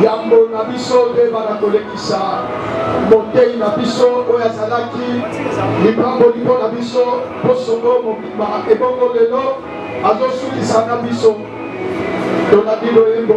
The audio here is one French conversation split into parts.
Yambo na biso de banakolekisa motei na biso oyo azalaki likambo lipo na biso posongo mobima ebongo lelo azosukisa na biso tonadi loyembo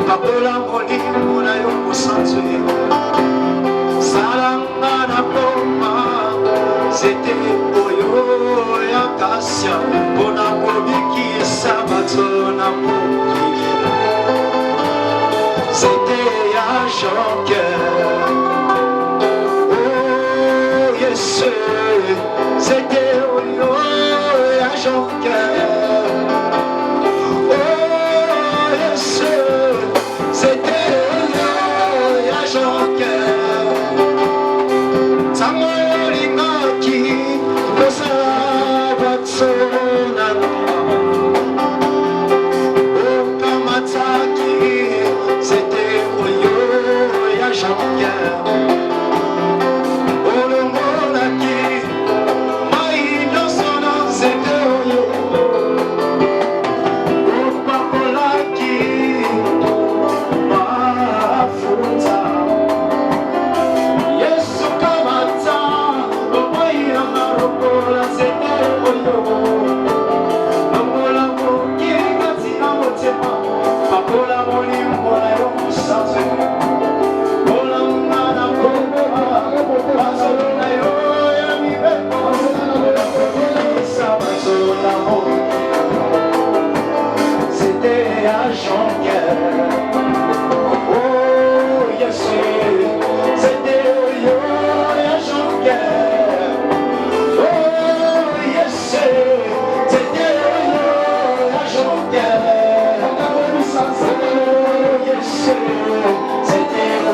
Pakola moli muna yo musanzu Salangana koma Zete oyo ya kasya Bona kobiki sabato na mo Jean-Cœur. Oh, yes, c'était Oyo à Jean-Cœur. Oh, yes, c'était Oyo à Jean-Cœur. Samolimaki, le Sabatsona. Oh, Kamataki, c'était Oyo à Jean-Cœur. Oh, le Monaki, Maïno Sona, c'était Oyo. Oh, Papolaki, Mafuta. Yesu Kamata, Opaina Marokola, c'était Oyo. Namola Mokinga, Tina Motema, Papola Molimbola, Yokusaze. Ola Mwana Kombeba, Bazona Yo, Yamibeko, Sabazona Mo. C'était à Jean-Pierre. Oh, yes, c'était Oyo à Jean-Pierre. Oh, yes, c'était Oyo à Jean-Pierre. Oh, yes, c'était Oyo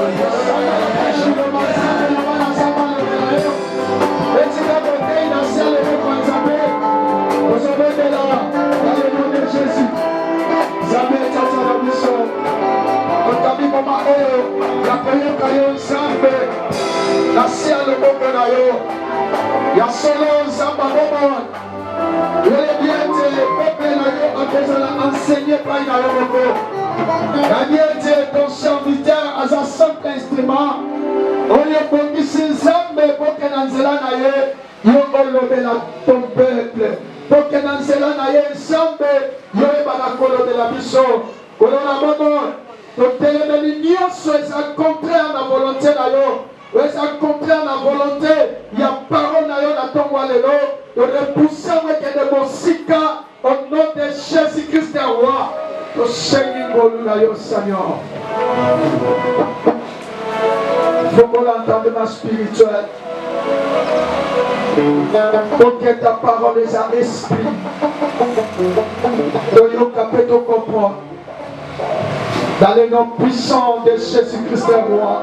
à enseigné par ton serviteur à un simple instrument. Oyo bongisi nzambe boke na nzela na ye yo olobela ton peuple boke na nzela na ye nzambe yo ebana kolobela biso kolona mono totelemeli nyonso eza contraire na volonté na yo eza contraire na volonté ya parole na yo na ntongo ya lelo torepoussango ekende mosika au nom de Jésus Christ roi tosengi ngolu na yo Seigneur. Il faut qu'on l'entendement spirituel. Pour que ta parole est un esprit. Dans le nom puissant de Jésus-Christ roi.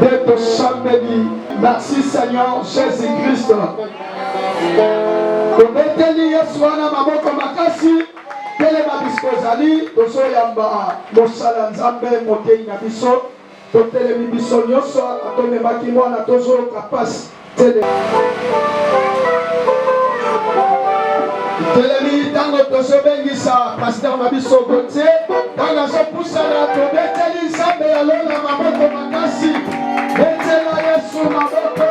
De ton sang béni. Merci Seigneur Jésus-Christ. Tometeli Yesu wana maboko makasi. Telema biskozali. Tozo yamba mosala nzambe motei na biso. Totelemi biso nyonso atomemaki mwana tozoloka pasi telemi ntango tozobengisa paster na biso Gautier ntango azopusana tobeteli nzambe ya lola maboko makasi betela Yesu maboko.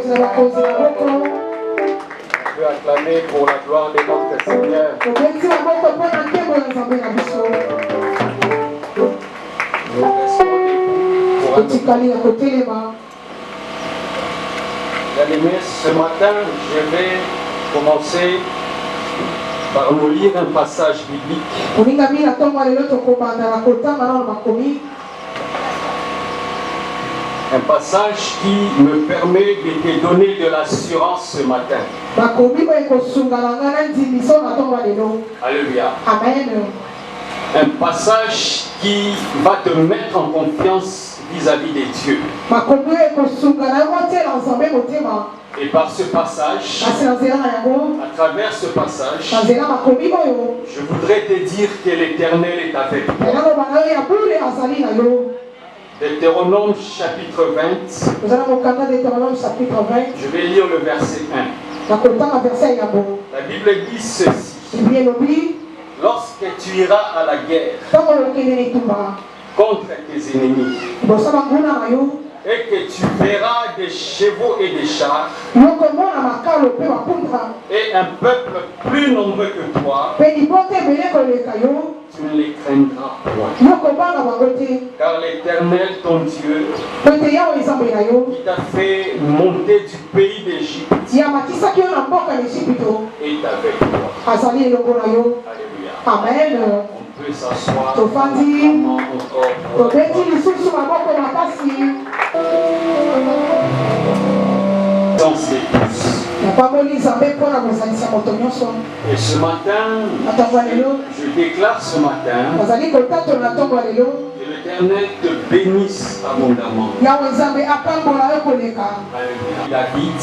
Je veux acclamer pour la gloire de notre Seigneur. Nous bien-aimés, ce matin, je vais commencer par nous lire un passage biblique. Un passage qui me permet de te donner de l'assurance ce matin. Alléluia. Amen. Un passage qui va te mettre en confiance vis-à-vis de Dieu. Et par ce passage, à travers ce passage, je voudrais te dire que l'Éternel est avec toi. Deutéronome chapitre 20. Je vais lire le verset 1. La Bible dit ceci. Lorsque tu iras à la guerre contre tes ennemis, et que tu verras des chevaux et des chars et un peuple plus nombreux que toi, tu ne les craindras point. Car l'Éternel, ton Dieu, qui t'a fait monter du pays d'Égypte, est avec toi. Alléluia. Amen. On peut s'asseoir. Dans ses pouces. Et ce matin, je déclare ce matin que l'Éternel te bénisse abondamment. David,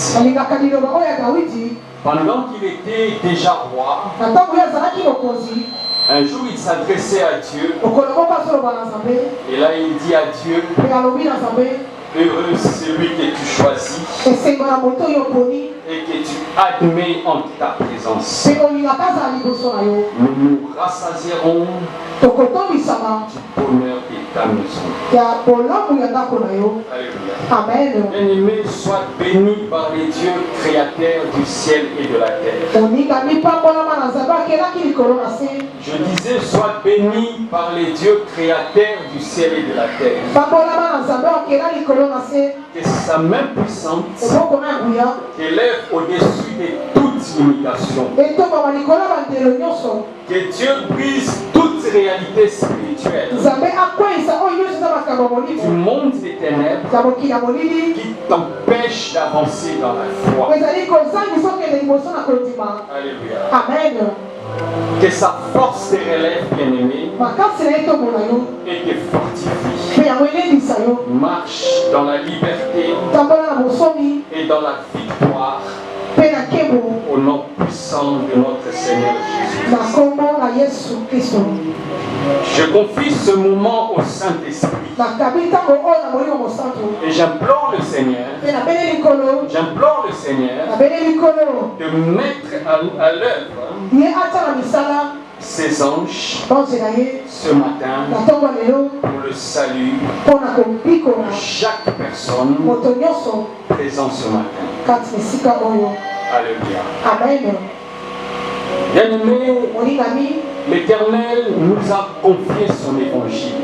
pendant qu'il était déjà roi, un jour il s'adressait à Dieu et là il dit à Dieu: heureux celui que tu choisis et que tu admets en ta présence. Nous nous rassasierons du bonheur de ta maison. Alléluia. Amen. Bien-aimé, sois béni par les dieux créateurs du ciel et de la terre. Je disais, sois béni par les dieux créateurs du ciel et de la terre. Que sa main puissante t'élève au-dessus de toute limitation. Que Dieu brise toute réalité spirituelle du monde des ténèbres qui t'empêche d'avancer dans la foi. Alléluia. Amen. Que sa force te relève, bien-aimé, et te fortifie. Marche dans la liberté et dans la victoire au nom puissant de notre Seigneur Jésus. Je confie ce moment au Saint-Esprit et j'implore le Seigneur de mettre à l'œuvre ses anges ce matin pour le salut de chaque personne présente ce matin. Alléluia. Amen. Bien-aimé, l'Éternel nous a confié son évangile.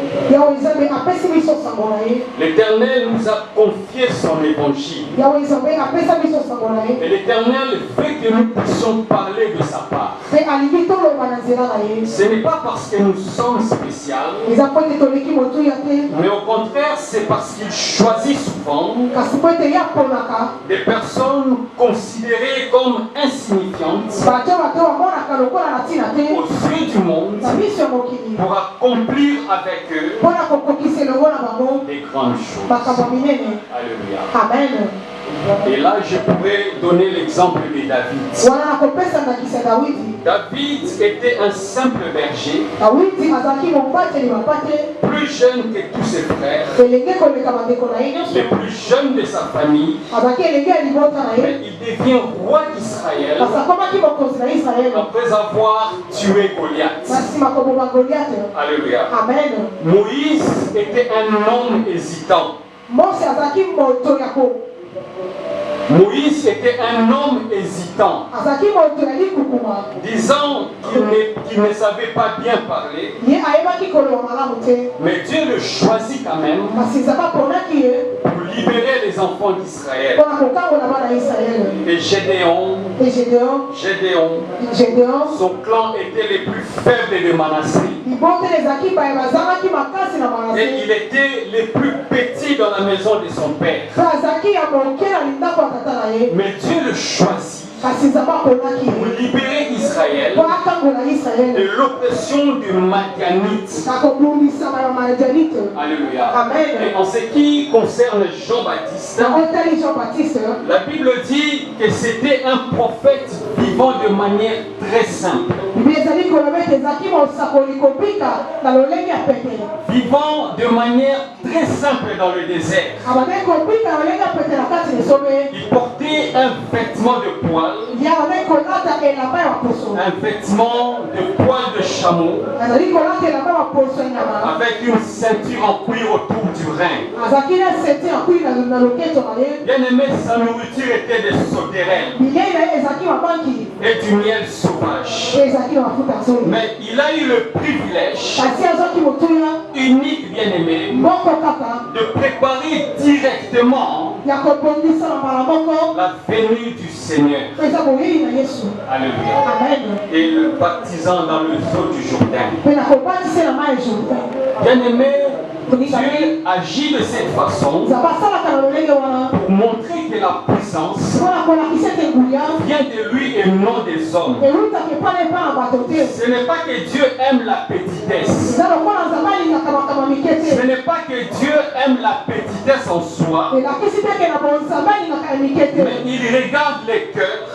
L'Éternel nous a confié son évangile. Et l'Éternel veut que nous puissions parler de sa part. Ce n'est pas parce que nous sommes spéciaux, mais au contraire, c'est parce qu'il choisit souvent des personnes considérées comme insignifiantes aux yeux du monde pour accomplir avec eux des grandes choses. Alléluia. Amen. Et là, je pourrais donner l'exemple de David. David était un simple berger, plus jeune que tous ses frères, le plus jeune de sa famille, mais il devient roi d'Israël après avoir tué Goliath. Alléluia. Amen. Moïse était un homme hésitant. Moïse était un homme hésitant, disant qu'il ne savait pas bien parler, mais Dieu le choisit quand même pour libérer les enfants d'Israël. Et Gédéon, son clan était le plus faible de Manassé. Et il était le plus petit dans la maison de son père. Mais Dieu le choisit pour libérer Israël de l'oppression du Madianite. Alléluia. Amen. Et en ce qui concerne Jean-Baptiste, la Bible dit que c'était un prophète vivant de manière très simple. Vivant de manière très simple dans le désert. Il portait un vêtement de poil un vêtement de poil de chameau avec une ceinture en cuir autour du rein. Bien aimé, sa nourriture était des sauterelles et du miel sauvage. Mais il a eu le privilège unique, bien aimé, de préparer directement la venue du Seigneur. Alléluia. Et le baptisant dans le eau du Jourdain. Bien aimé, Dieu agit de cette façon pour montrer que la puissance vient de lui et non des hommes. Ce n'est pas que Dieu aime la petitesse. Ce n'est pas que Dieu aime la petitesse en soi. Mais il regarde les cœurs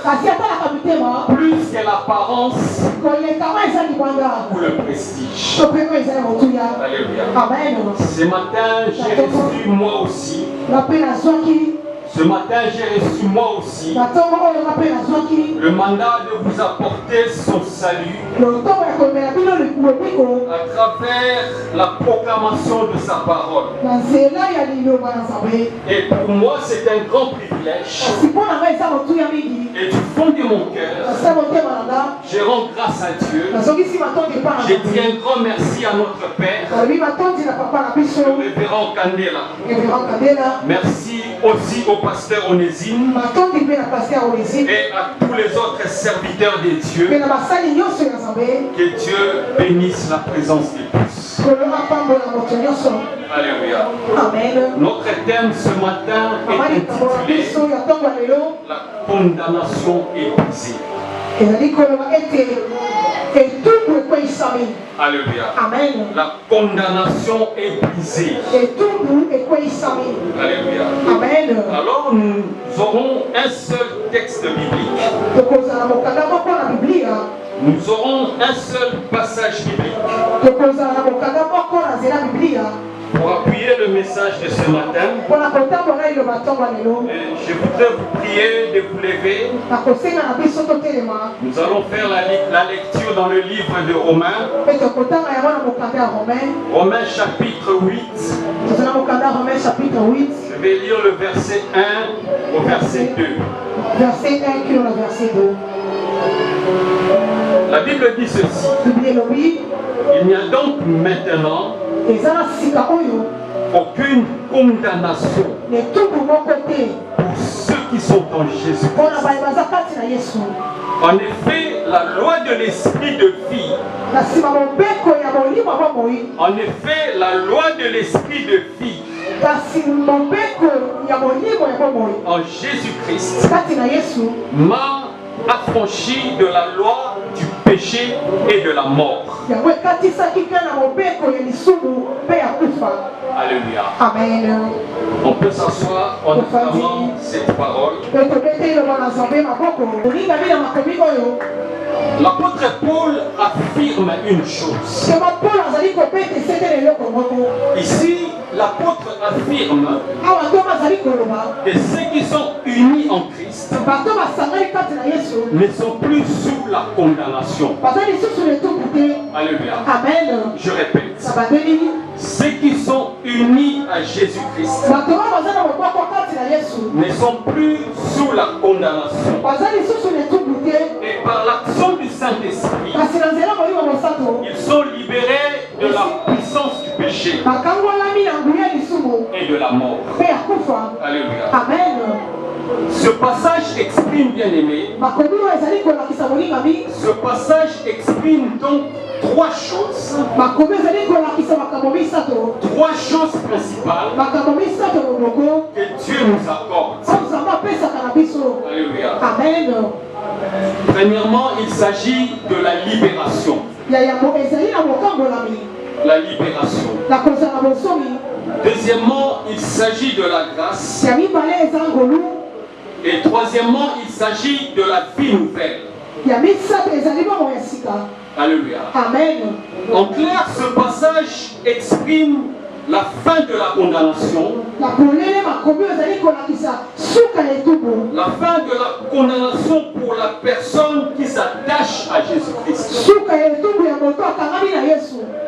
plus que l'apparence ou le prestige. Alléluia. Amen. Ce matin, j'ai reçu moi aussi. Ce matin, j'ai reçu moi aussi le mandat de vous apporter son salut à travers la proclamation de sa parole. Et pour moi, c'est un grand privilège. Et du fond de mon cœur, je rends grâce à Dieu. Je dis un grand merci à notre Père, le révérend Kandela. Merci aussi au pasteur Onésime et à tous les autres serviteurs de Dieu. Que Dieu bénisse la présence de tous. Alléluia. Notre thème ce matin est intitulé La condamnation épuisée. Alléluia. Amen. La condamnation est brisée. Alléluia. Amen. Alors nous aurons un seul texte biblique. Nous aurons un seul passage biblique pour appuyer le message de ce matin. Et je voudrais vous prier de vous lever. Nous allons faire la lecture dans le livre de Romains. Romains chapitre 8. Je vais lire le verset 1 au verset 2. Verset 1 qui est le verset 2. La Bible dit ceci. Il n'y a donc maintenant aucune condamnation pour ceux qui sont en Jésus. En effet, la loi de l'esprit de vie, en effet, la loi de l'esprit de vie en Jésus-Christ m'a affranchi de la loi du péché et de la mort. Alléluia. Amen. On peut s'asseoir en acclamant cette parole. L'apôtre Paul affirme une chose. Ici, l'apôtre affirme que ceux qui sont unis en Christ ne sont plus sous la condamnation. Alléluia. Amen. Je répète. Ceux qui sont unis à Jésus-Christ ne sont plus sous la condamnation. Et par l'action du Saint-Esprit, ils sont libérés de la puissance du péché et de la mort. Alléluia. Amen. Ce passage exprime, bien aimé, ce passage exprime donc trois choses. Trois choses principales que Dieu nous accorde. Alléluia. Amen. Premièrement, il s'agit de la libération. La libération. Deuxièmement, il s'agit de la grâce. Et troisièmement, il s'agit de la vie nouvelle. Alléluia. Amen. En clair, ce passage exprime La fin de la condamnation. La fin de la condamnation pour la personne qui s'attache à Jésus-Christ.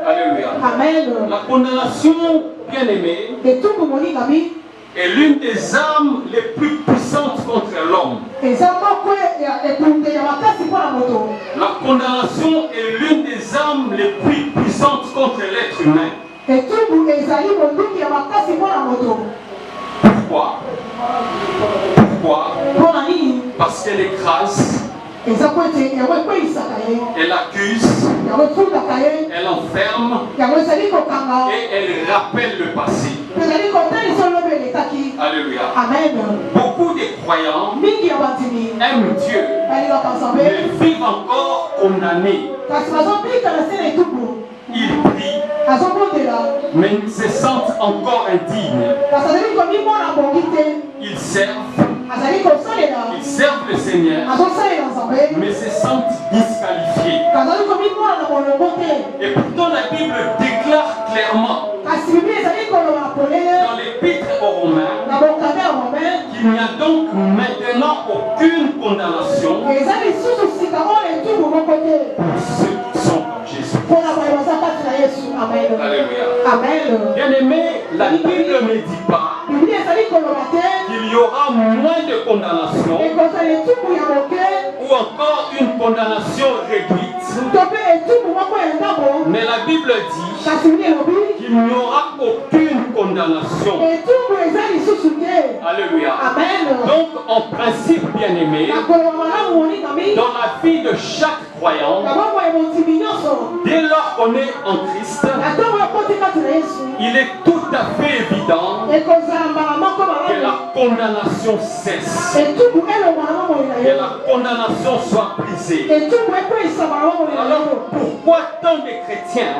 Alléluia. Amen. La condamnation, bien aimée, est l'une des armes les plus puissantes contre l'homme. La condamnation est l'une des armes les plus puissantes contre l'être humain. Pourquoi? Parce qu'elle écrase, elle accuse, elle enferme et elle rappelle le passé. Alléluia. Amen. Beaucoup de croyants aiment Dieu, mais vivent encore condamnés. Ils prient, mais se sentent encore indignes. Ils servent le Seigneur, mais se sentent disqualifiés. Et pourtant la Bible déclare clairement dans l'Épître aux Romains qu'il n'y a donc maintenant aucune condamnation pour ceux qui sont en Jésus. Alléluia. Amen. Bien aimé, la Bible ne dit pas qu'il y aura moins de condamnation ou encore une condamnation réduite. Mais la Bible dit qu'il n'y aura aucune condamnation. Alléluia. Amen. Donc en principe, bien aimé, dans la vie de chaque croyant, dès lors qu'on est en Christ, il est tout à fait évident que la condamnation cesse, que la condamnation soit brisée. Alors pourquoi tant de chrétiens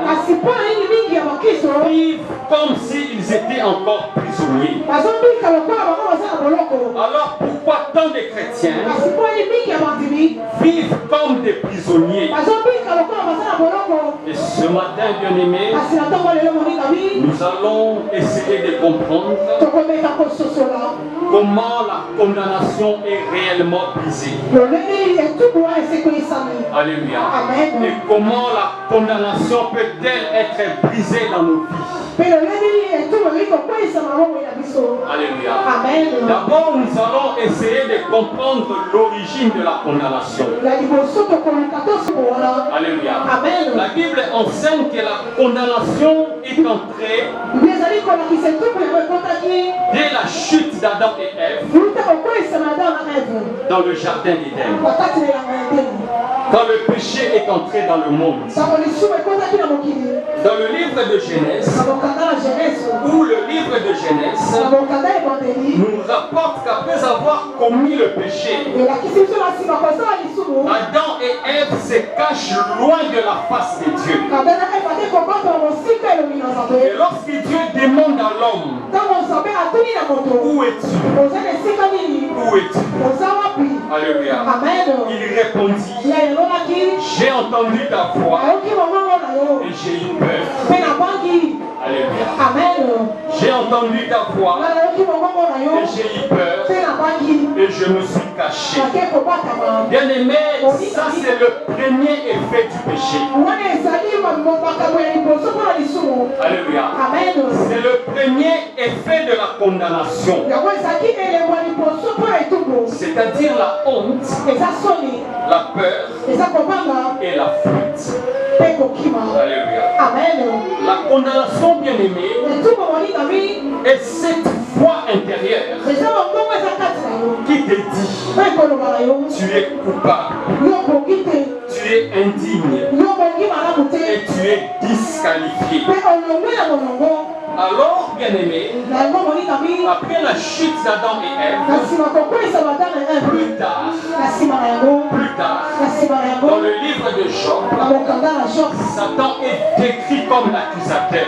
vivent comme s'ils étaient encore prisonniers? Alors pourquoi tant de chrétiens vivent comme des prisonniers? Et ce matin, bien aimé, nous allons essayer de comprendre comment la condamnation est réellement brisée. Alléluia. Et comment la condamnation peut-elle être brisée dans nos vies. Alléluia. D'abord, nous allons essayer de comprendre l'origine de la condamnation. Alléluia. La Bible enseigne que la condamnation est entrée dès la chute d'Adam et Ève dans le jardin d'Éden. Quand le péché est entré dans le monde. Dans le livre de Genèse, ou le livre de Genèse, nous rapporte qu'après avoir commis le péché, Adam et Ève se cachent loin de la face de Dieu. Et lorsque Dieu demande à l'homme, où es-tu? Où es-tu? Alléluia. Il répondit, j'ai entendu ta voix et j'ai eu peur. Alléluia. J'ai entendu ta voix et j'ai eu peur et je me suis caché. Bien aimé, ça c'est le premier effet du péché. Alléluia. C'est le premier effet de la condamnation. C'est-à-dire la honte, la peur et la fuite. Alléluia. La condamnation, bien aimée, est cette voix intérieure qui te dit, tu es coupable, tu es indigne et tu es disqualifié. Alors, bien aimé, après la chute d'Adam et Ève, plus tard, dans le livre de Job, Satan est décrit comme l'accusateur.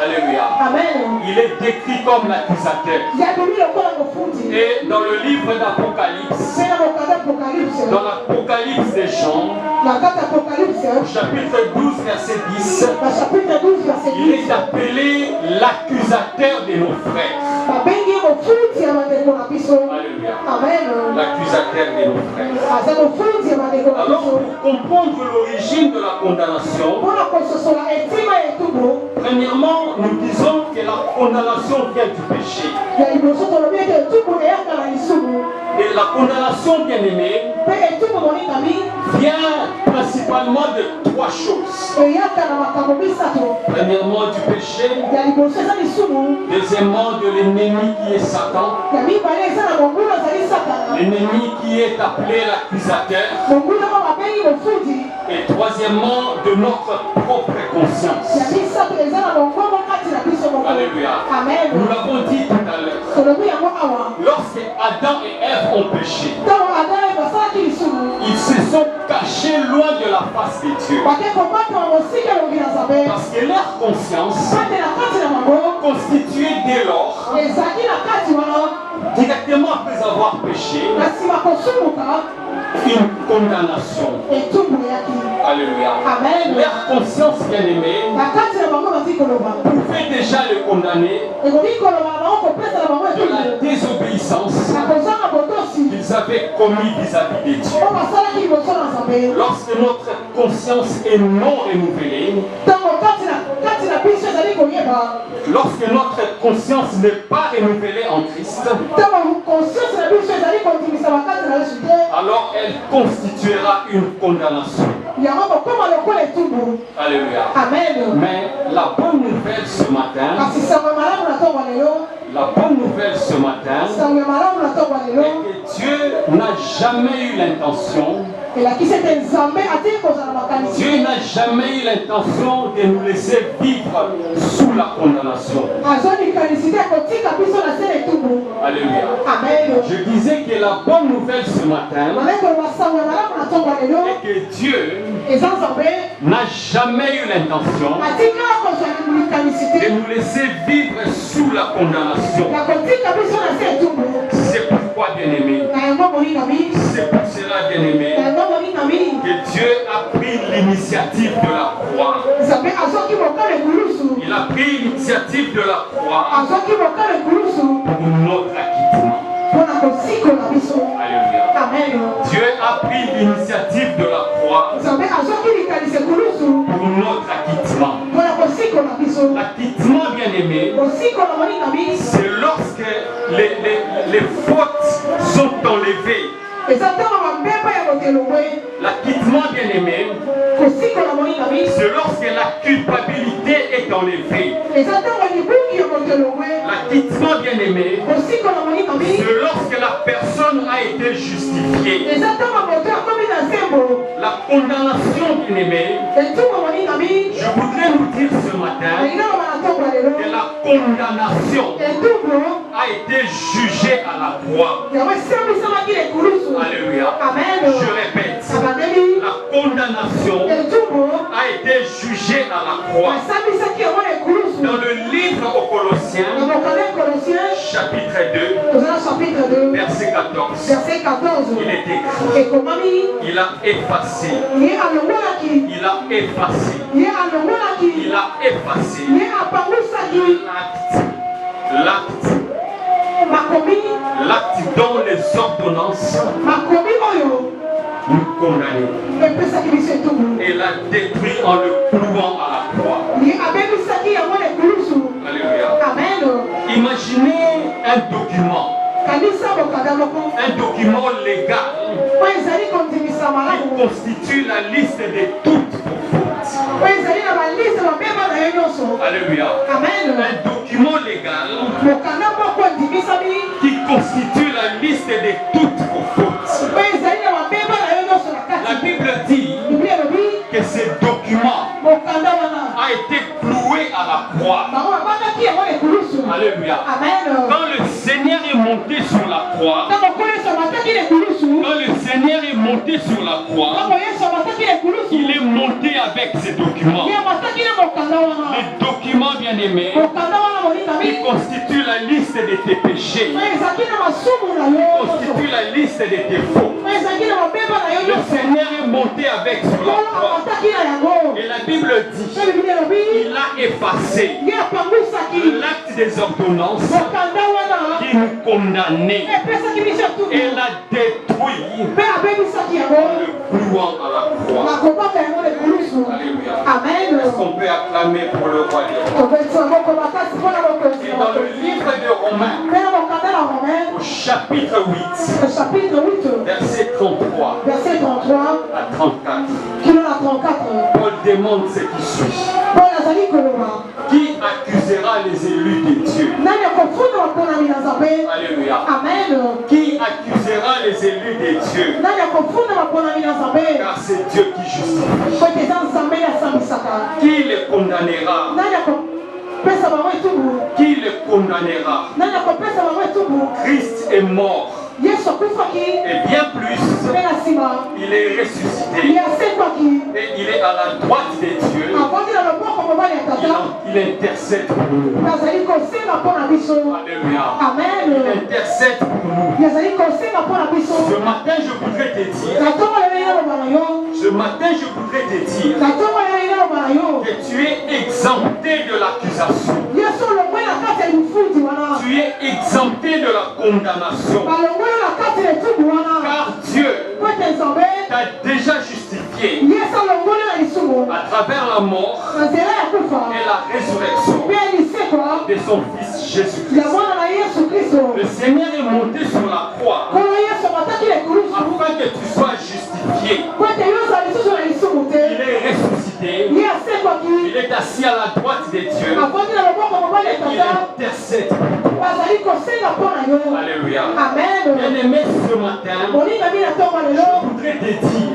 Alléluia. Il est décrit comme l'accusateur. Et dans le livre d'Apocalypse, dans l'Apocalypse des Jean, Au chapitre 12, verset 10, il est appelé l'accusateur de nos frères. Alléluia. L'accusateur de nos frères. Alors, pour comprendre l'origine de la condamnation, premièrement, nous disons que la condamnation vient du péché. Et la condamnation, bien aimée, vient principalement de trois choses. Premièrement, du péché. Deuxièmement, de l'ennemi qui est Satan. L'ennemi qui est appelé l'accusateur. Et troisièmement, de notre propre conscience. Alléluia. Nous l'avons dit tout à l'heure. Lorsque Adam et Ève ont péché, ils se sont cachés loin de la face de Dieu. Parce que leur conscience constituée dès lors, directement après avoir péché, une condamnation. Alléluia. Leur conscience bien-aimée pouvait déjà le condamner de la désobéissance qu'ils avaient commis vis-à-vis de Dieu. Lorsque notre conscience est non renouvelée, lorsque notre conscience n'est pas renouvelée en Christ, alors elle constituera une condamnation. Alléluia. Mais la bonne nouvelle ce matin, est que Dieu n'a jamais eu l'intention, Dieu n'a jamais eu l'intention de nous laisser vivre sous la condamnation. Alléluia. Je disais que la bonne nouvelle ce matin est que Dieu n'a jamais eu l'intention de nous laisser vivre sous la condamnation. C'est pourquoi, bien-aimé, c'est pour cela, bien-aimé, que Dieu a pris l'initiative de la croix. Il a pris l'initiative de la croix pour notre acquittement. Alléluia. Dieu a pris l'initiative de la croix pour notre acquittement. L'acquittement, bien-aimé, c'est lorsque les fautes sont enlevées. L'acquittement, bien-aimé, c'est lorsque la culpabilité est enlevée. L'acquittement, bien-aimé, c'est lorsque la personne a été justifiée. La condamnation, bien-aimé, je voudrais nous dire ce matin que la condamnation a été jugée à la croix. Alléluia. Je répète, la condamnation a été jugée à la croix. Dans le livre aux Colossiens, chapitre 2, verset 14, il est écrit, il a effacé, il a effacé, il a effacé l'acte dont les ordonnances nous condamnaient. Et l'a détruit en le clouant à la croix. Alléluia. Imaginez un document légal qui constitue la liste de toutes vos fautes. Alléluia. Un document légal qui constitue la liste de toutes vos fautes. La Bible dit que ce document a été cloué à la croix. Alléluia. Quand le Seigneur est monté sur la croix, il est monté avec ces documents. Les documents, bien-aimés, qui constituent la liste de tes péchés, constituent la liste de tes fautes. Le Seigneur est monté avec avec sur la croix. Et la Bible dit, il a effacé l'acte des ordonnances qui nous condamnait. Et l'a détruit en le clouant à la croix. Alléluia. Est-ce qu'on peut acclamer pour le roi des rois? Et dans le livre de Romains, au chapitre 8, verset 33 à 34, Paul demande ce qui suit. Qui accusera les élus de Dieu? Alléluia. Amen. Qui accusera les élus de Dieu? Car c'est Dieu qui justifie. Qui les condamnera? Qui les condamnera? Christ est mort. Et bien plus, il est ressuscité. Et il est à la droite de Dieu. Il intercède pour nous. Alléluia. Amen. Il intercède pour nous. Ce matin, je voudrais te dire. Ce matin, je voudrais te dire que tu es exempté de l'accusation. Tu es exempté de la condamnation. Car Dieu t'a déjà justifié à travers la mort et la résurrection de son Fils Jésus-Christ. Le Seigneur est monté sur la croix afin que tu sois justifié. Il est ressuscité. Il est assis à la droite de Dieu. Il intercède. Alléluia. Bien-aimé, ce matin, je voudrais te dire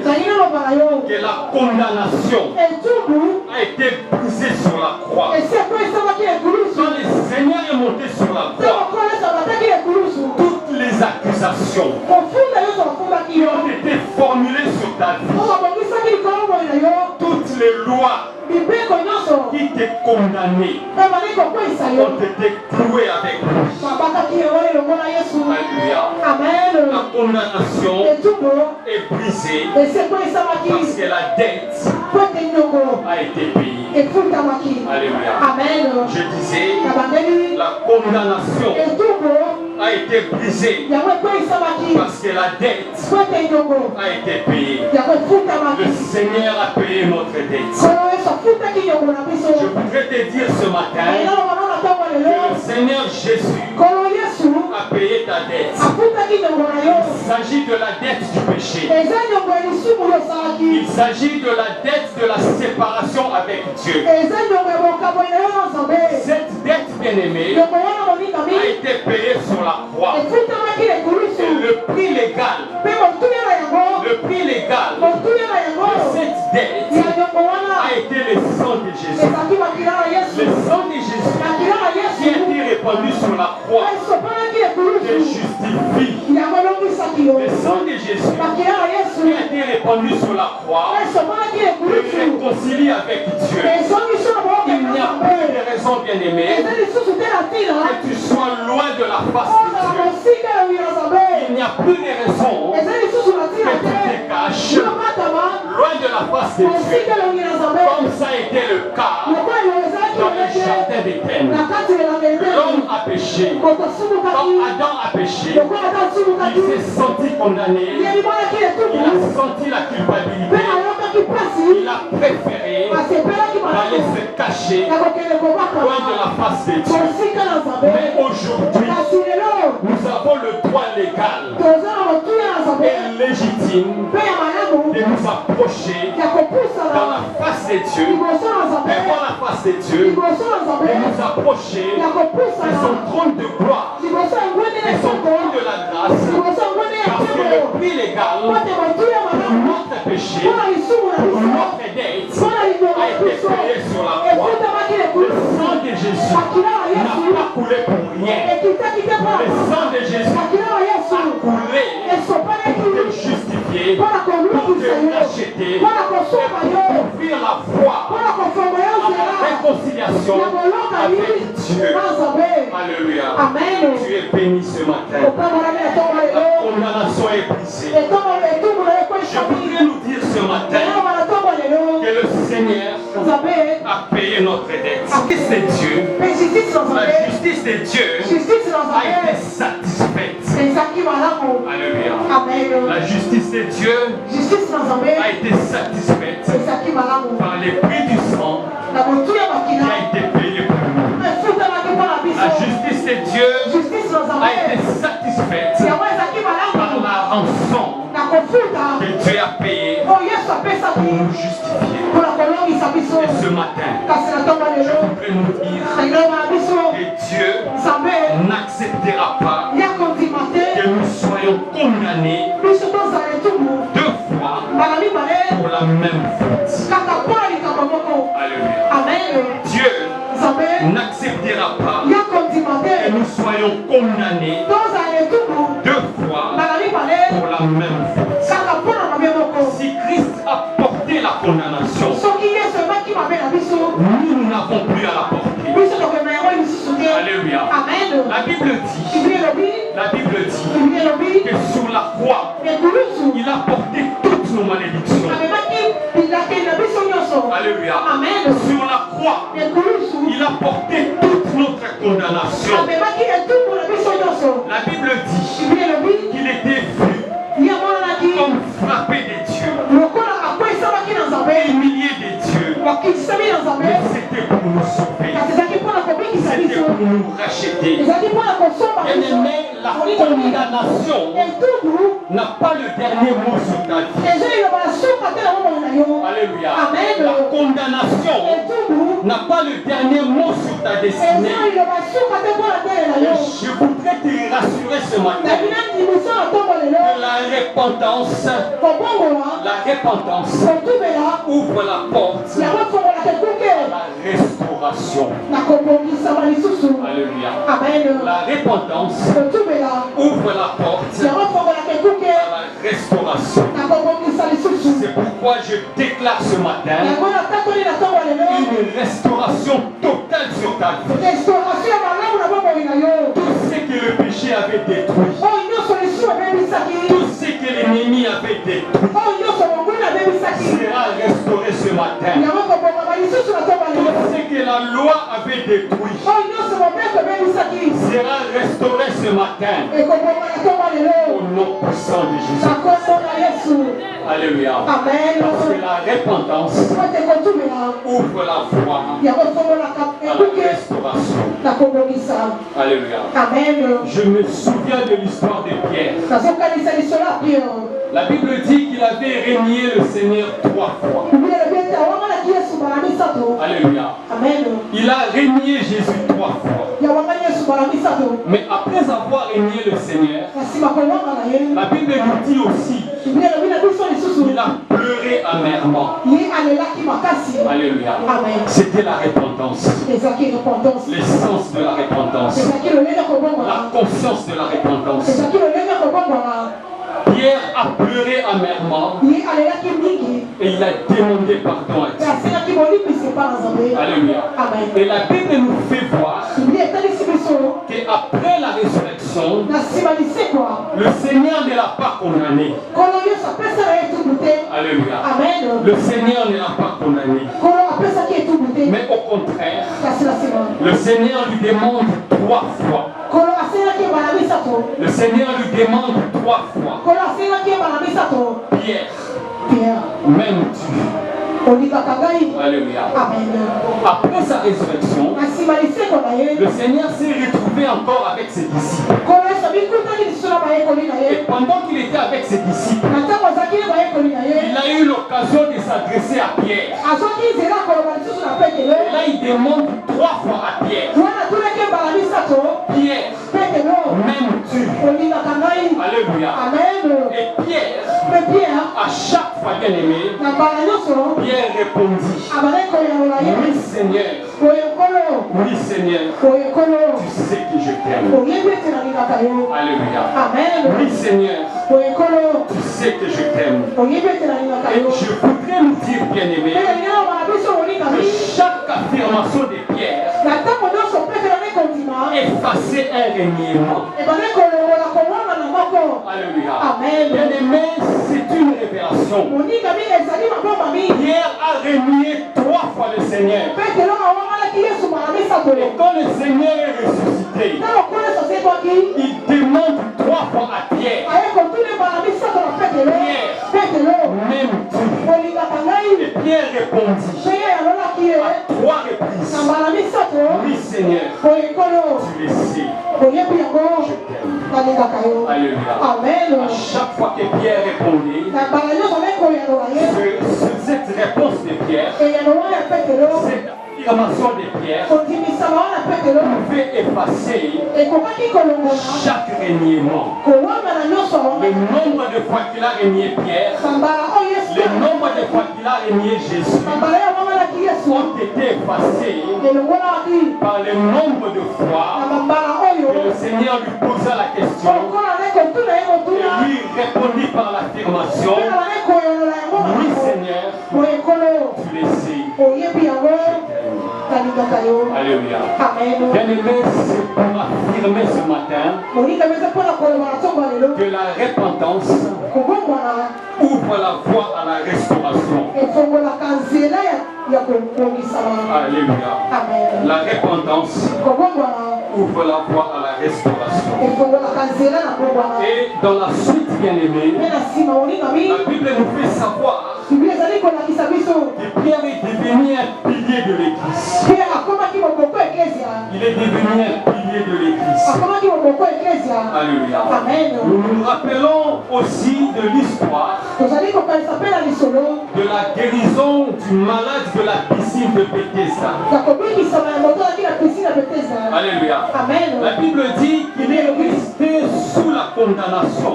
que la condamnation a été brisée sur la croix. Quand le Seigneur est monté sur la croix, toutes les accusations qui ont été formulées sur ta vie, toutes les lois qui te condamnaient ont été clouées avec lui. Alléluia. La condamnation est brisée parce que la dette a été payée. Alléluia. Je disais, la condamnation a été brisée parce que la dette a été payée. Le Seigneur a payé notre dette. Je voudrais te dire ce matin que le Seigneur Jésus a payé ta dette. Il s'agit de la dette du péché. Il s'agit de la dette de la séparation avec Dieu. Cette dette, bien-aimée, a été payée sur la croix. Et le prix légal de cette dette a été le sang de Jésus. Le sang de Jésus qui a été répandu sur la croix te justifie. Le sang de Jésus qui a été répandu sur la croix te réconcilie avec Dieu. Il n'y a plus de raison, bien-aimé, que tu sois loin de la face de Dieu. Il n'y a plus de raison que tu te caches loin de la face de Dieu. Comme ça a été le cas dans le jardin d'Éden. L'homme a péché. Quand Adam a péché, il s'est senti condamné. Il a senti la culpabilité. Il a préféré aller se cacher loin de la face de Dieu. Mais aujourd'hui, nous avons le droit légal et légitime de nous approcher dans la face de Dieu, devant la face de Dieu, de nous approcher de son trône de gloire, de son trône de la grâce, parce que le prix légal pour notre péché, pour notre dette, a été payé sur la croix. Le sang de Jésus n'a pas coulé pour rien. Le sang de Jésus a coulé pour te justifier, pour te racheter, et pour offrir la foi à la réconciliation relation avec Dieu. Alléluia. Amen. Tu es béni ce matin. La condamnation est brisée. Je voudrais nous dire ce matin que le Seigneur a payé notre dette. C'est Dieu. La justice de Dieu a été satisfaite. Alléluia. La justice de Dieu a été satisfaite par les prix du sang qui a été payé pour nous. La justice de Dieu a été satisfaite par la rançon que Dieu a payée pour nous justifier. Et ce matin, je voudrais nous dire que Dieu n'acceptera pas que nous soyons condamnés 2 fois pour la même faute. Alléluia. Dieu n'acceptera pas que nous soyons condamnés 2 fois pour la même faute. Si Christ a porté la condamnation, nous n'avons plus à la porter. Alléluia. La Bible dit que sur la croix, il a porté toutes nos malédictions. Alléluia. Sur la croix, il a porté toute notre condamnation. La Bible dit qu'il était vu comme frappé des dieux, humilié des dieux. Mais c'était pour nous sauver. C'était pour nous racheter. Bien-aimé, la condamnation n'a pas le dernier mot sur ta vie. Alléluia. La condamnation n'a pas le dernier mot sur ta destinée. Je voudrais te rassurer ce matin que la repentance ouvre la porte à la restauration. Alléluia. La repentance ouvre la porte à la restauration. C'est pourquoi je déclare ce matin une restauration totale sur ta vie. Tout ce que le péché avait détruit, tout ce que l'ennemi avait détruit sera restauré ce matin. Tout ce que la loi avait détruit sera restauré ce matin. Au nom puissant de Jésus. Alléluia. Parce que la repentance ouvre la voie à la restauration. Alléluia. Je me souviens de l'histoire de Pierre. La Bible dit qu'il avait régné le Seigneur 3 fois. Alléluia. Il a régné Jésus 3 fois. Mais après avoir régné le Seigneur, la Bible nous dit aussi qu'il a pleuré amèrement. Alléluia. C'était la repentance. L'essence de la repentance. La conscience de la repentance. Pierre a pleuré amèrement et il a demandé pardon à Dieu. Alléluia. Et la Bible nous fait voir qu'après la résurrection, le Seigneur ne l'a pas condamné. Alléluia. Le Seigneur ne l'a pas condamné. Mais au contraire, le Seigneur lui demande 3 fois. Le Seigneur lui demande 3 fois. Pierre, m'aimes-tu? Alléluia. Après sa résurrection, le Seigneur s'est retrouvé encore avec ses disciples. Et pendant qu'il était avec ses disciples, il a eu l'occasion de s'adresser à Pierre. Et là, il demande 3 fois à Pierre. Pierre, m'aimes-tu? Alléluia. Et Pierre, à chaque fois, bien aimé, Pierre répondit: oui Seigneur, oui Seigneur, tu sais que je t'aime. Alléluia. Oui Seigneur, tu sais que je t'aime. Et je voudrais nous dire, bien aimé, que chaque affirmation de Pierre c'est un reniement. Alléluia. Amen. Bien-aimé, c'est une révélation. Pierre a renié 3 fois le Seigneur. Et quand le Seigneur est ressuscité, il demande 3 fois à Pierre, m'aimes-tu? Et Pierre répondit à 3 reprises, oui Seigneur, tu le sais. Je t'aime. Alléluia. Amen. À chaque fois que Pierre répondait, cette réponse de Pierre, cette affirmation de Pierre pouvait effacer chaque reniement. Le nombre de fois qu'il a renié Pierre, le nombre de fois qu'il a renié Jésus ont été effacés par le nombre de fois que le Seigneur lui posa la question et lui répondit par l'affirmation, oui Seigneur, tu le sais. Alléluia. Bien-aimé, c'est pour affirmer ce matin que la repentance ouvre la voie à la restauration. Alléluia. La repentance ouvre la voie à la restauration. Et dans la suite, bien-aimé, la Bible nous fait savoir que Pierre est devenu un pilier de l'Église. Il est devenu un pilier de l'Église. Alléluia. Nous nous rappelons aussi de l'histoire de la guérison du malade de la piscine de Bethesda. Alléluia. La Bible dit qu'il est resté sous la condamnation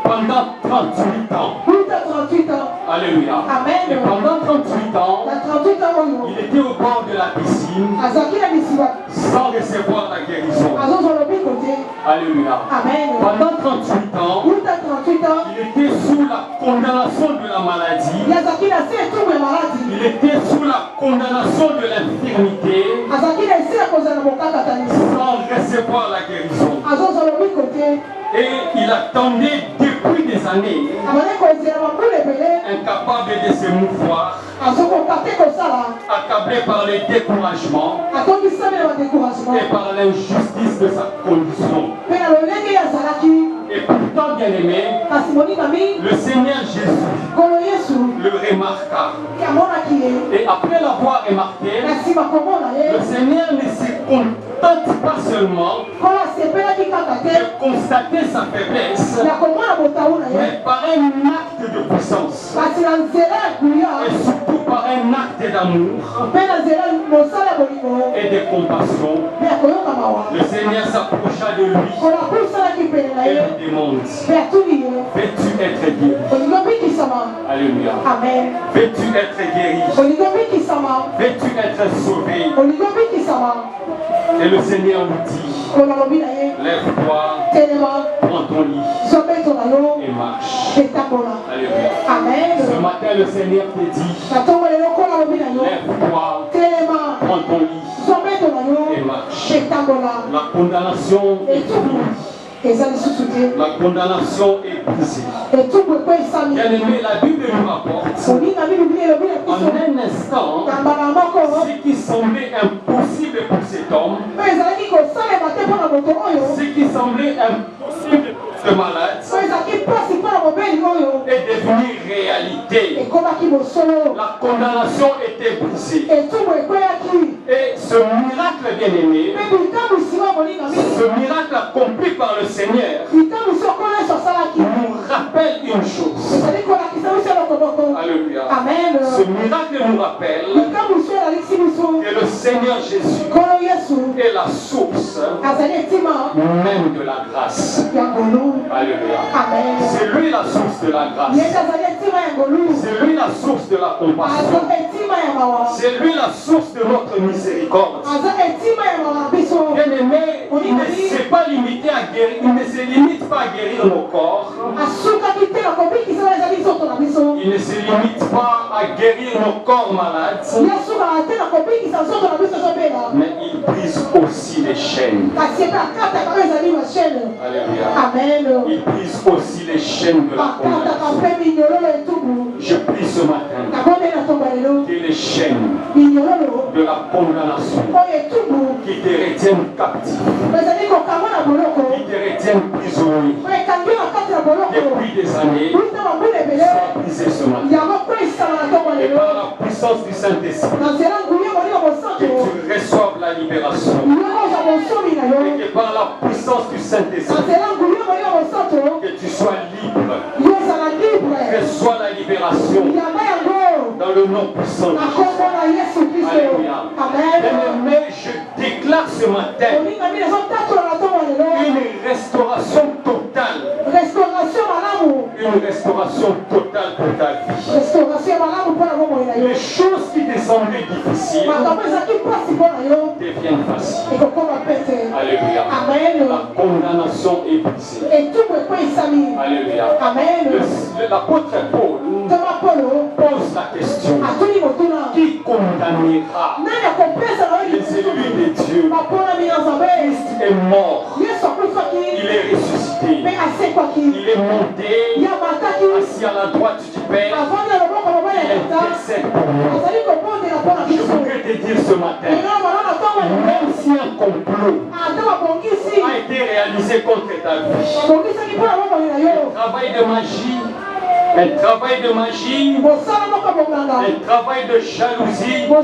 pendant 38 ans. Alléluia. Et pendant 38 ans, il était au bord de la piscine sans recevoir la guérison. Alléluia. Pendant 38 ans, il était sous la condamnation de la maladie. Il était sous la condamnation de l'infirmité sans recevoir la guérison. Et il attendait depuis des années, incapable de se mouvoir, accablé par le découragement et par l'injustice de sa condition. Et pourtant, bien-aimé, le Seigneur Jésus le remarqua. Et après l'avoir remarqué, le Seigneur ne se contente pas seulement de constater sa faiblesse, mais par un acte de puissance et surtout par un acte d'amour et de compassion. Le Seigneur s'approcha de lui et lui demande, veux-tu être guéri? Alléluia. Veux-tu être guéri? Veux-tu être sauvé? Et le Seigneur lui dit, lève-toi, prends ton lit et marche. Alléluia. Ce matin, le Seigneur te dit, lève-toi, prends ton lit et marche. La condamnation est finie. La condamnation est brisée. Bien-aimé, la Bible nous rapporte en un instant ce qui semblait impossible pour cet homme, ce qui semblait impossible pour ce malade est devenu réalité. La condamnation était brisée. Et ce miracle, bien-aimé, ce miracle accompli par le Seigneur nous rappelle une chose. Alléluia. Ce miracle nous rappelle que le Seigneur Jésus est la source même de la grâce. Alléluia. C'est lui la source de la grâce. C'est lui la source de la compassion. C'est lui la source de notre miséricorde. Bien-aimé, il ne s'est pas limité il ne se limite pas à guérir nos corps. Il ne se limite pas à guérir nos corps malades. Mais il brise aussi les chaînes. Alléluia. Il brise aussi les chaînes de la condamnation. Je prie ce matin que les chaînes de la condamnation qui te retiennent captif, qui te retiennent prisonnier depuis des années, soient brisées ce matin. Et par la puissance du Saint-Esprit, que tu reçoives la libération. Et que par la puissance du Saint-Esprit, que tu sois libre. Reçois la libération dans le nom puissant de Jésus. Alléluia. Bien-aimé, je déclare ce matin une restauration totale. Une restauration totale pour ta vie. Les choses qui te semblaient difficiles deviennent faciles. Alléluia. La condamnation est brisée. Alléluia. L'apôtre Paul pose la question: qui condamnera les élus de Dieu? Christ est mort. Il est ressuscité. Il est monté assis à la droite du Père. Il intercède pour moi. Je voudrais te dire ce matin, même si un complot a été réalisé contre ta vie, un travail de magie, un travail de jalousie pour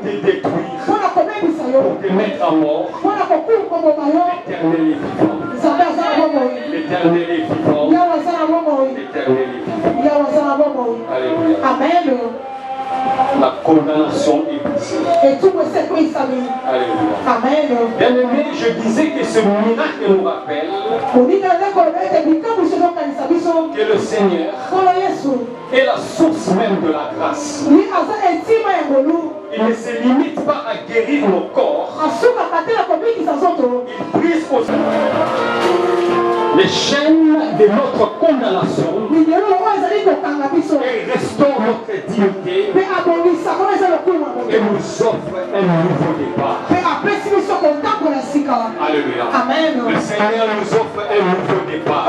te détruire, pour te mettre à mort, l'Éternel est vivant. L'Éternel est vivant. L'Éternel est vivant. Alléluia. Amen. La condamnation est brisée. Alléluia. Amen. Bien-aimé, je disais que ce miracle nous rappelle que le Seigneur est la source même de la grâce. Il ne se limite pas à guérir nos corps. Il brise aussi les chaînes de notre condamnation et restaure notre dignité et nous offre un nouveau départ. Alléluia. Amen. Le Seigneur nous offre un nouveau départ.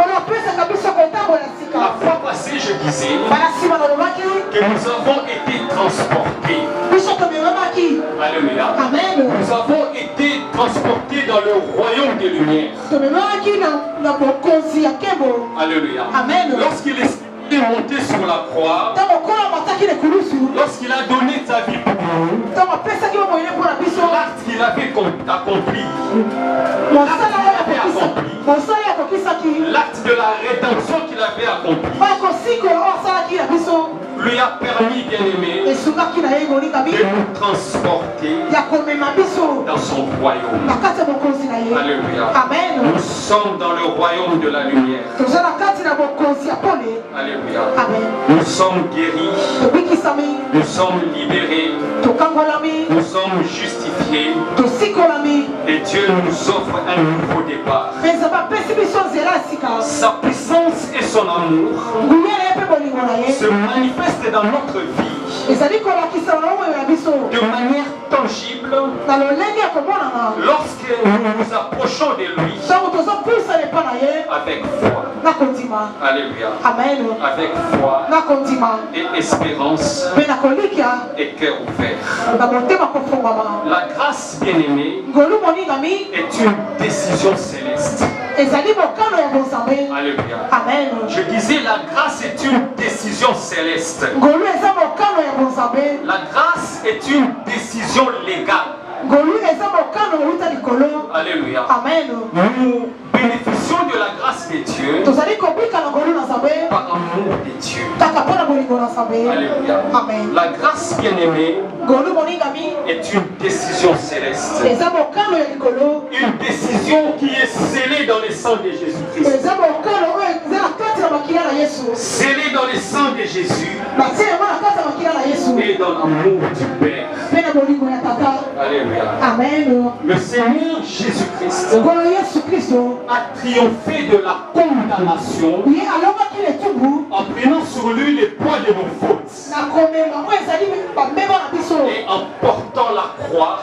La fois passée, je disais que nous avons été transportés. Alléluia. Amen. Nous avons été transportés dans le royaume des lumières. Alléluia. Amen. Lorsqu'il est monté sur la croix, lorsqu'il a donné sa vie pour nous, l'acte qu'il avait accompli, l'acte de la rédemption qu'il avait accompli, lui a permis, bien-aimé, de nous transporter dans son royaume. Alléluia. Amen. Nous sommes dans le royaume de la lumière. Alléluia. Amen. Nous sommes guéris. Nous sommes libérés. Nous sommes justifiés. Et Dieu nous offre un nouveau départ. Sa puissance et son amour se manifestent dans notre vie de manière tangible lorsque nous nous approchons de lui avec foi. Alléluia. Amen. Avec foi et espérance et cœur ouvert. La grâce, bien-aimée, est une décision céleste. Alléluia. Amen. Je disais, la grâce est une décision céleste. La grâce est une décision légale. Alléluia. Amen. Nous bénéficions de la grâce de Dieu par amour de Dieu. Alléluia. Amen. La grâce, bien-aimée, est une décision céleste. Une décision qui est scellée dans le sang de Jésus-Christ. Scellée dans le sang de Jésus et dans l'amour du Père. Alléluia. Alléluia. Amen. Le Seigneur Jésus-Christ a triomphé de la condamnation en prenant sur lui les poids de nos fautes et en portant la croix.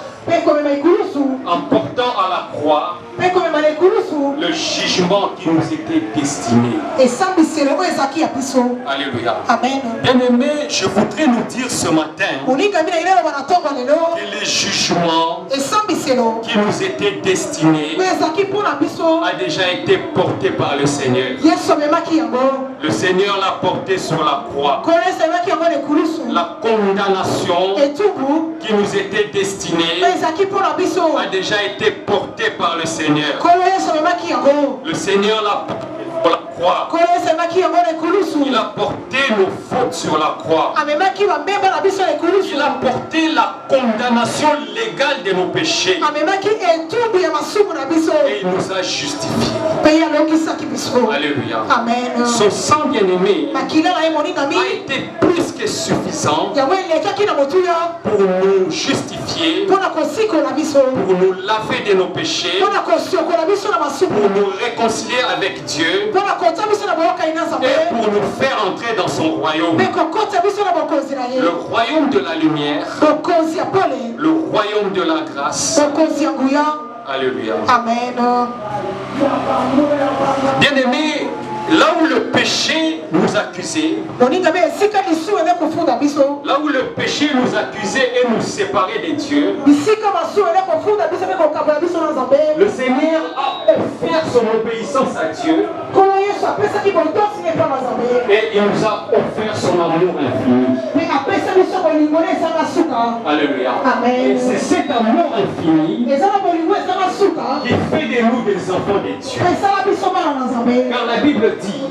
En portant à la croix le jugement qui nous était destiné. Alléluia. Bien-aimés, je voudrais nous dire ce matin que les jugements qui nous étaient destinés a déjà été porté par le Seigneur. Le Seigneur l'a porté sur la croix. La condamnation qui nous était destinée a déjà été portée par le Seigneur. Le Seigneur l'a porté sur la croix. Il a porté nos fautes sur la croix. Il a porté la condamnation légale de nos péchés. Et il nous a justifiés. Alléluia. Son sang bien-aimé a été plus que suffisant pour nous justifier, pour nous laver de nos péchés, pour nous réconcilier avec Dieu et pour nous faire entrer dans son royaume. Le royaume de la lumière, le royaume de la grâce. Alléluia. Amen. Bien-aimés, là où le péché nous accusait, là où le péché nous accusait et nous séparait de Dieu, le Seigneur a offert son obéissance à Dieu et il nous a offert son amour infini. Alléluia. Et c'est cet amour infini qui fait de nous des enfants de Dieu. Car la Bible dit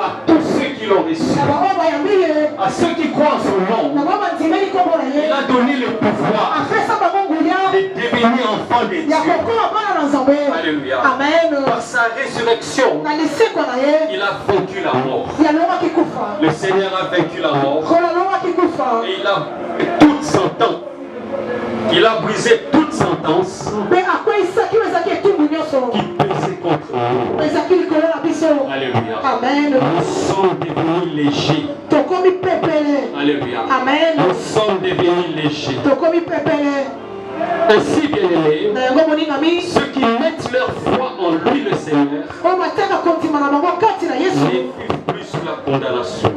à tous ceux qui l'ont reçu, à ceux qui croient en son nom, il a donné le pouvoir de devenir enfants de Dieu. Alléluia. Par sa résurrection, il a vaincu la mort. Le Seigneur a vaincu la mort. Et il a brisé toute sentence. Il a brisé toute sentence qui pesait contre nous. Alléluia. Nous sommes devenus légers. Alléluia. Nous sommes devenus légers. Ainsi, bien-aimés, ceux qui mettent leur foi en lui, le Seigneur, ne vivent plus sous la condamnation,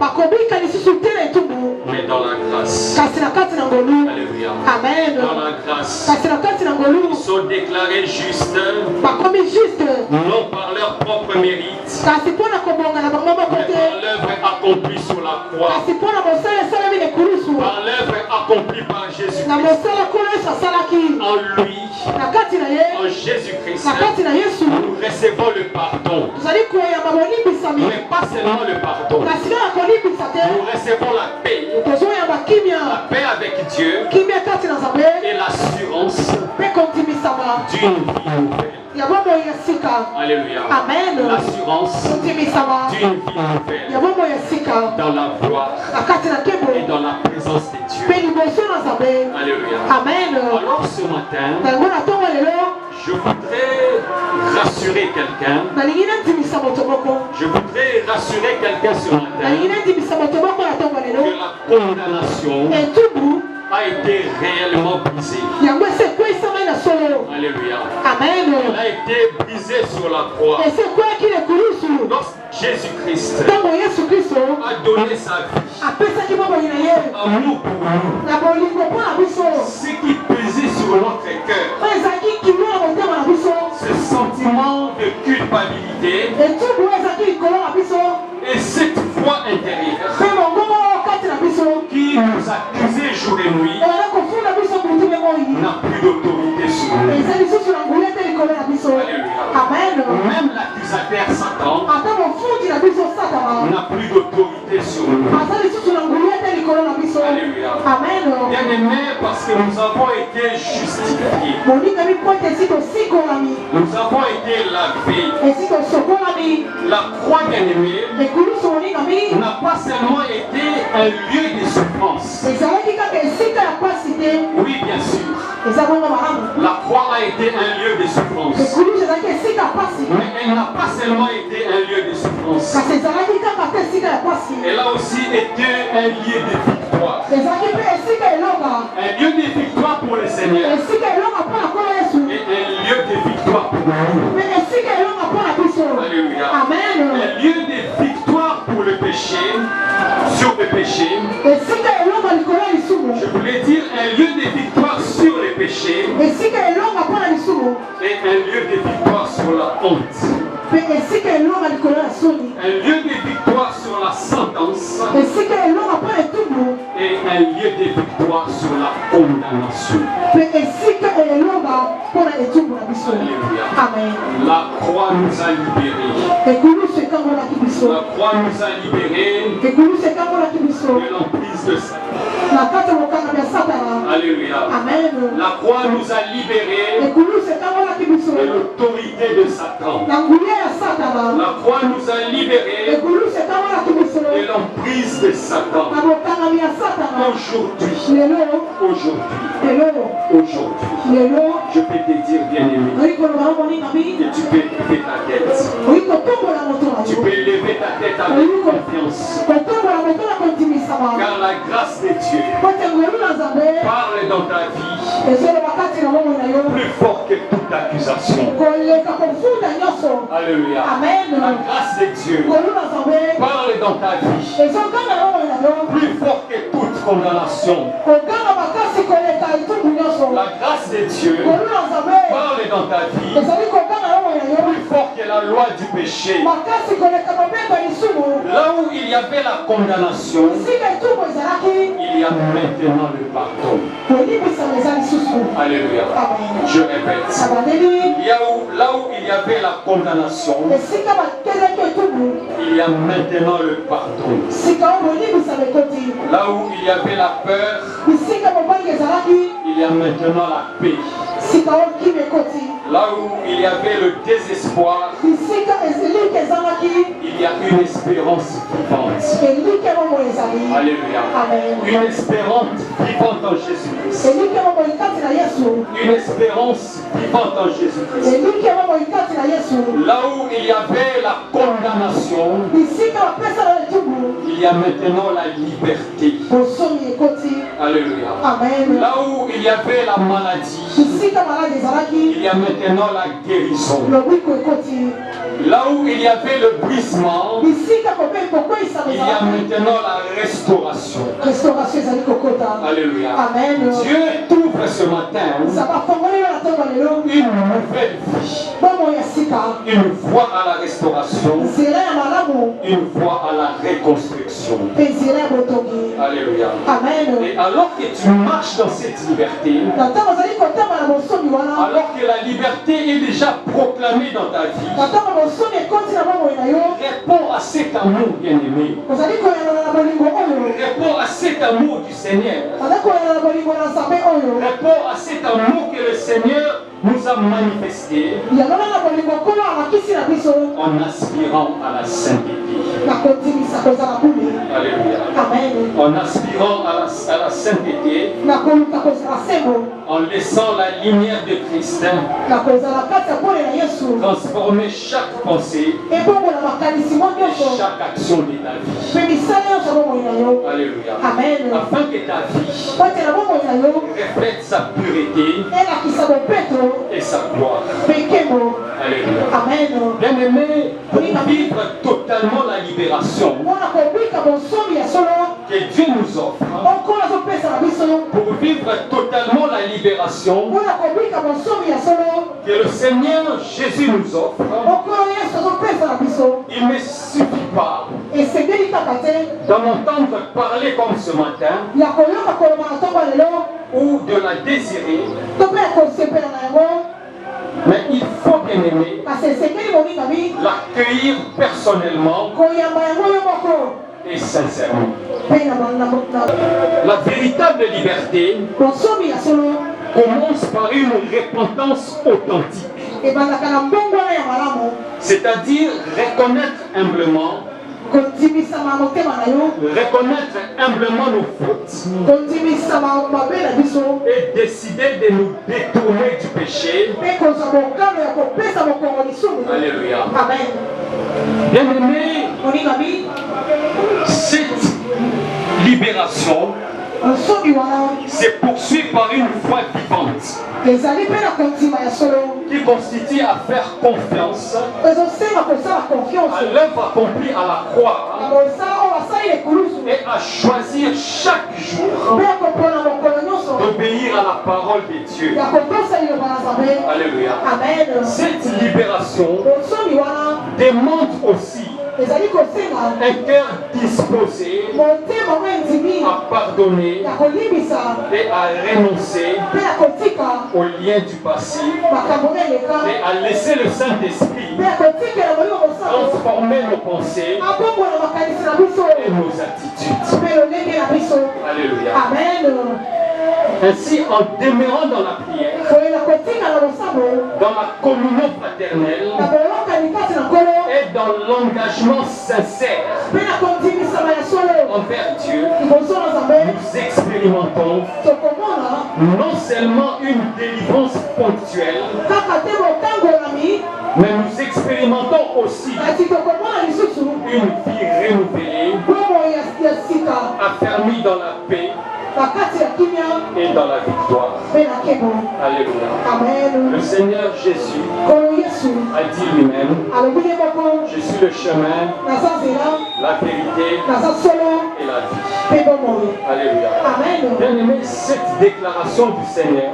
mais dans la grâce. Alléluia. Dans la grâce. Ils sont déclarés justes, non par leur propre mérite, mais par l'œuvre accomplie sur la croix, par l'œuvre accomplie par Jésus-Christ. En lui, en Jésus-Christ, nous recevons le pardon. Mais pas seulement le pardon. Nous recevons la paix. La paix avec Dieu et l'assurance d'une vie nouvelle. Alléluia. L'assurance d'une vie nouvelle dans la gloire et dans la présence de Dieu. Alléluia. Alors ce matin, je voudrais rassurer quelqu'un. Je voudrais rassurer quelqu'un ce matin que la condamnation a été réellement brisée. Alléluia. Elle a été brisée sur la croix. Lorsque Jésus-Christ a donné sa vie, amour pour nous, ce qui pesait sur notre cœur, ce sentiment de culpabilité et cette voix intérieure qui nous accusait jour et nuit n'a plus d'autorité sur nous. Alléluia. Même l'accusateur Satan n'a plus d'autorité sur nous. Alléluia. Bien-aimés, parce que nous avons été justifiés. Nous avons été lavés. La croix, bien-aimée, n'a pas seulement été un lieu de souffrance. Oui, bien sûr. La croix a été un lieu de souffrance. Mais elle n'a pas seulement été un lieu de souffrance. Elle a aussi été un lieu de victoire. Un lieu de victoire pour le Seigneur. Et un lieu de victoire pour nous. Alléluia. Un lieu de victoire pour le péché, sur le péché. Je voulais dire un lieu de victoire sur le péché. Et un lieu de victoire sur la honte. Un lieu de victoire sur la sentence. Et un lieu de victoire sur la condamnation. Alléluia. La croix nous a libérés. La croix nous a libérés de l'emprise de Satan. Alléluia. La croix nous a libérés de l'autorité de Satan. La croix nous a libérés de l'emprise de Satan. Aujourd'hui, je peux te dire, bien-aimé, que tu peux lever ta tête. Tu peux lever ta tête avec confiance. Car la grâce de Dieu parle dans ta vie plus fort que toute accusation. Alléluia. La grâce de Dieu parle dans ta vie plus fort que toute condamnation. La grâce de Dieu parle dans ta vie plus fort que la loi du péché. Là où il y avait la condamnation, il y a maintenant le pardon. Alléluia. Je répète. Là où il y avait la condamnation, il y a maintenant le pardon. Là où il y avait la peur, il y a maintenant la paix. Là où il y avait le désespoir, il y a une espérance vivante. Alléluia. Une espérance vivante en Jésus-Christ. Une espérance vivante en Jésus-Christ. Là où il y avait la condamnation, il y a maintenant la liberté. Alléluia. Là où il y avait la maladie, il y a maintenant la guérison. Là où il y avait le brisement, il y a maintenant la restauration. Alléluia. Dieu t'ouvre ce matin une nouvelle vie, une voie à la restauration, une voie à la reconstruction. Alléluia. Et alors que tu marches dans cette liberté, alors que la liberté est déjà proclamée dans ta vie, réponds à cet amour, bien-aimé. Réponds à cet amour du Seigneur. Réponds à cet amour que le Seigneur nous a manifesté en aspirant à la sainteté. Alléluia. En aspirant à la sainteté, en laissant la lumière de Christ transformer chaque pensée et chaque action de ta vie. Alléluia. Afin que ta vie reflète sa pureté et sa gloire. Alléluia. Bien-aimé, pour vivre totalement la libération que Dieu nous offre, pour vivre totalement la libération que le Seigneur Jésus nous offre, il ne suffit pas d'en entendre parler comme ce matin ou de la désirer, mais il faut, bien aimer, l'accueillir personnellement et sincèrement. La véritable liberté commence par une repentance authentique. C'est-à-dire reconnaître humblement nos fautes nous et décider de nous détourner du péché. Alléluia. Amen. Bien-aimé, cette libération se poursuit par une foi vivante qui constitue à faire confiance à l'œuvre accomplie à la croix et à choisir chaque jour d'obéir à la parole de Dieu. Alléluia. Cette libération demande aussi un cœur disposé à pardonner et à renoncer aux liens du passé et à laisser le Saint-Esprit transformer nos pensées et nos attitudes. Alléluia. Ainsi, en demeurant dans la prière, dans la communion fraternelle et dans l'engagement sincère envers Dieu, nous expérimentons non seulement une délivrance ponctuelle, mais nous expérimentons aussi une vie renouvelée, affermie dans la paix et dans la victoire. Alléluia. Le Seigneur Jésus a dit lui-même: je suis le chemin, la vérité et la vie. Alléluia. Bien-aimé, cette déclaration du Seigneur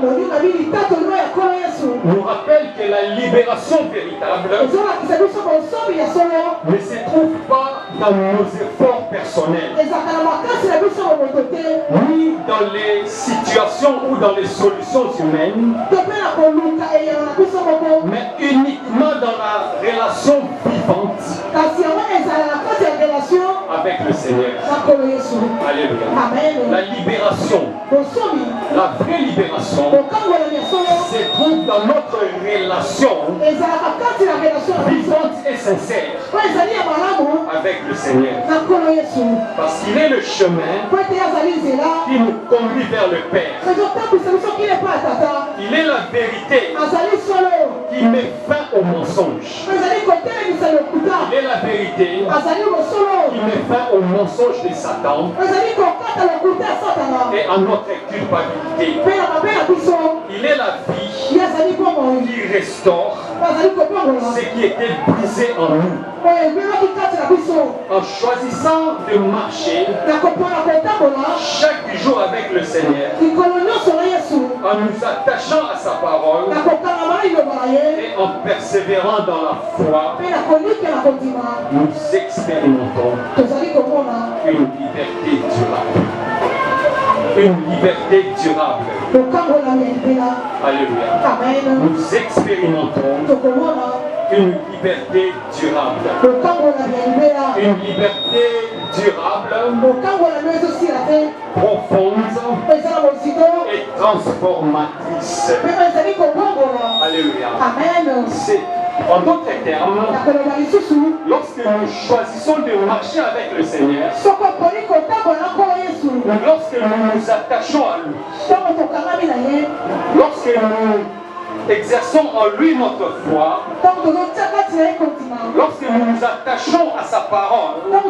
nous rappelle que la libération véritable ne se trouve pas dans nos efforts personnels, ni dans les situations ou dans les solutions humaines, mais uniquement dans la relation vivante avec le Seigneur. Alléluia. La libération, la vraie libération, se trouve dans notre relation vivante et sincère avec le Seigneur. Parce qu'il est le chemin qui nous conduit vers le Père. Il est la vérité qui met fin au mensonge. Il est la vérité qui met fin au mensonge de Satan et à notre culpabilité. Il est la vie qui restaure ce qui était brisé en nous. En choisissant de marcher chaque jour avec le Seigneur, en nous attachant à sa parole et en persévérant dans la foi, nous expérimentons une liberté durable. Une liberté durable. Alléluia. Nous expérimentons une liberté durable. Une liberté durable, profonde et transformatrice. Alléluia. En d'autres termes, lorsque nous choisissons de marcher avec le Seigneur, lorsque nous nous attachons à lui, lorsque nous exerçons en lui notre foi, lorsque nous nous attachons à sa parole, nous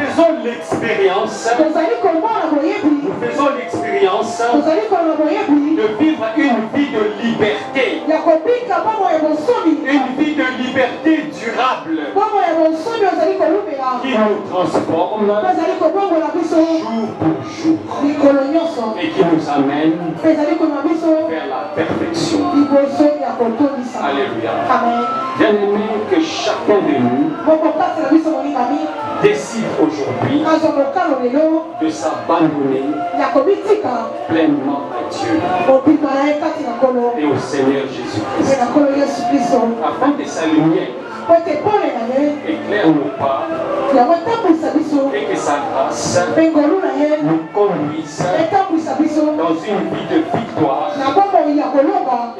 faisons l'expérience de vivre une vie de liberté, une vie de liberté durable qui nous transforme jour pour jour et qui nous amène vers la perfection. Alléluia. Bien-aimé, que chacun de nous décide aujourd'hui de s'abandonner pleinement à Dieu et au Seigneur Jésus-Christ, afin que sa lumière éclaire nos pas et que sa grâce nous conduise dans une vie de victoire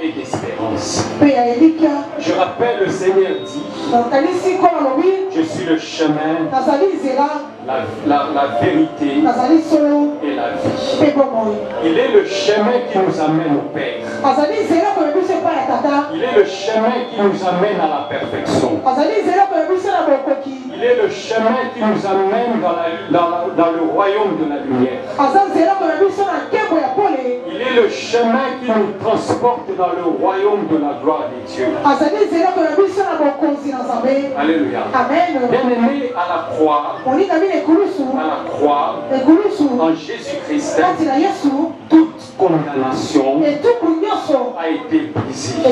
et d'espérance. Je rappelle, le Seigneur dit Je suis le chemin, la vérité et la vie. Il est le chemin qui nous amène au Père. Il est le chemin qui nous amène à la perfection. Il est le chemin qui nous amène dans le royaume de la lumière. Il est le chemin qui nous transporte dans le royaume de la gloire de Dieu. Alléluia. Bien-aimé à la croix, en Jésus-Christ, toute condamnation a été brisée.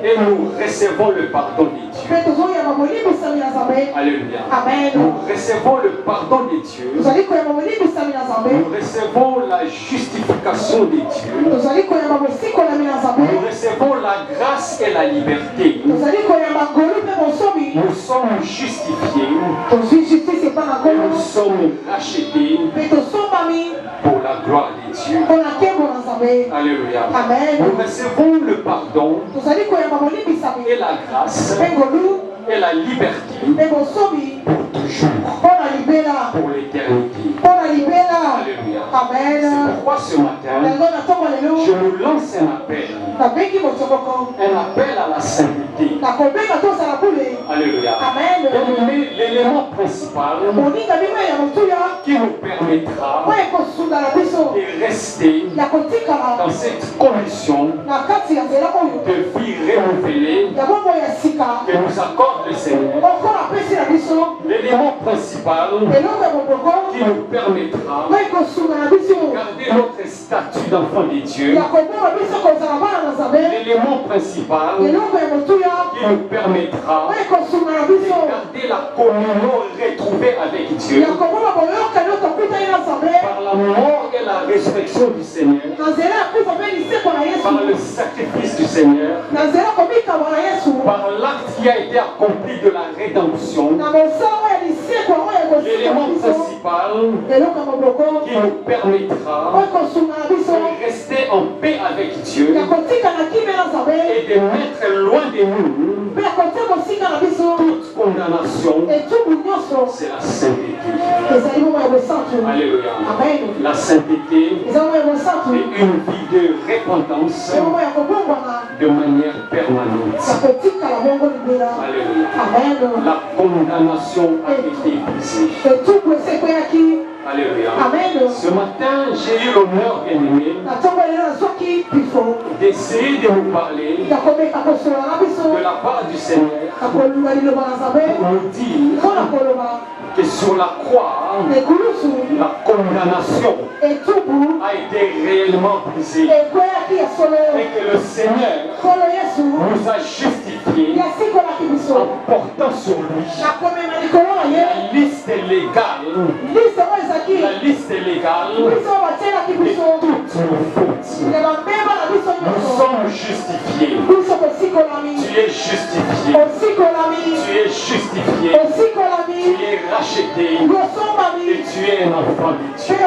Et nous recevons le pardon de Dieu. Alléluia. Nous recevons le pardon de Dieu. Nous recevons la justification de Dieu. Nous recevons la grâce et la liberté. Nous sommes justifiés. Nous sommes rachetés pour la gloire de Dieu. Alléluia. Nous recevons le pardon et la grâce et la liberté pour toujours, pour l'éternité. Alléluia. C'est pourquoi ce matin, je nous lance un appel à la sainteté. Alléluia. Bien-aimé, l'élément principal qui nous permettra de rester dans cette condition de vie renouvelée que nous accorde le Seigneur. L'élément principal qui nous permettra de garder notre statut d'enfant de Dieu. L'élément principal qui nous permettra de garder la communion retrouvée avec Dieu par la mort et la résurrection du Seigneur, par le sacrifice du Seigneur, par l'acte qui a été accompli de la rédemption. L'élément principal qui nous permettra de rester en paix avec Dieu et de mettre loin de nous toute condamnation, c'est la sainteté. Alléluia. La sainteté est une vie de repentance de manière permanente. Alléluia. La condamnation a été brisée. Alléluia. Ce matin, j'ai eu l'honneur, bien-aimé, d'essayer de vous parler de la part du Seigneur pour nous dire que sur la croix, la condamnation a été réellement brisée et que le Seigneur nous a justifiés en portant sur lui la liste légale de toutes nos fautes. Nous sommes justifiés. Tu es justifié. Tu es justifié. Tu es racheté. Et tu es un enfant de Dieu. Il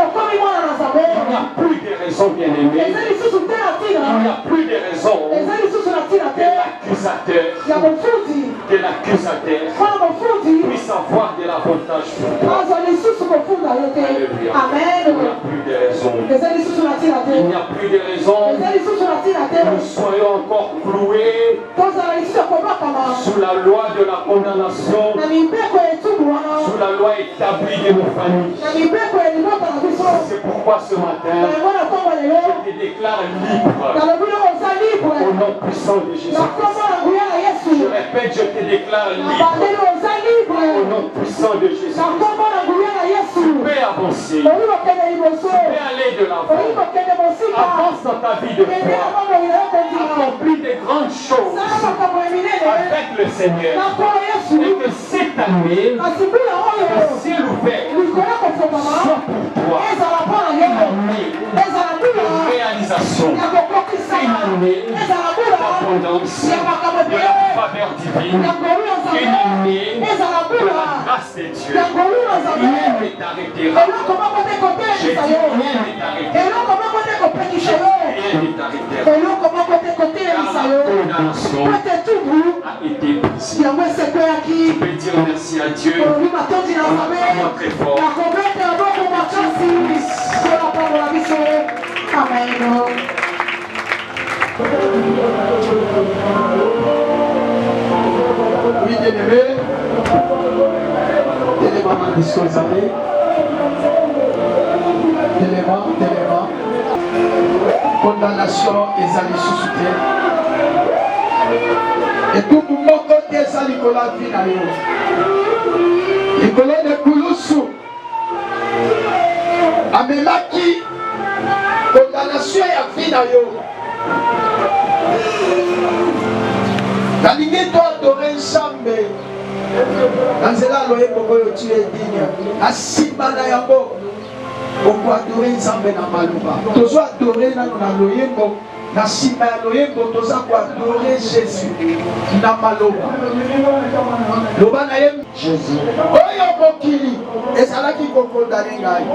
n'y a plus de raison, bien-aimé. Il n'y a plus de raison que l'accusateur puisse avoir de l'avantage pour toi. Alléluia. Il n'y a plus de raison. Il n'y a plus de raison que nous soyons encore cloués sous la loi de la condamnation, sous la loi établie de nos familles. C'est pourquoi ce matin, je te déclare libre au nom puissant de Jésus-Christ. Je répète, je te déclare libre au nom puissant de Jésus-Christ. Tu peux avancer, tu peux aller de l'avant. Avance dans ta vie de foi. Accomplis de grandes choses avec le Seigneur. Et que cette année, le ciel ouvert soit pour toi une année de réalisation, une année d'abondance, de la faveur divine, une année de la grâce de Dieu. Rien ne t'arrêtera. Je dis rien ne t'arrêtera. Rien ne t'arrêtera. Car la condamnation a été brisée. peux dire merci à Dieu. Très fort. Oui, bien-aimé. Téléma, téléma. Condamnation et amis sous et tout le monde côté ça Nicolas Vinayo. Nicolas de Kouloussou. Amelaki. Condamnation et Vinayo. La ligne doit adorer ensemble. Dans cela, loyer pour que tu es digne. La simana yabo. On peut adorer ensemble dans Malouba. Tu dois adorer dans loyer pour. Na sima ya loyembo toza koadore Jésus na maloba loba na ye Jésus oyo mokili ezalaki kokondane ngai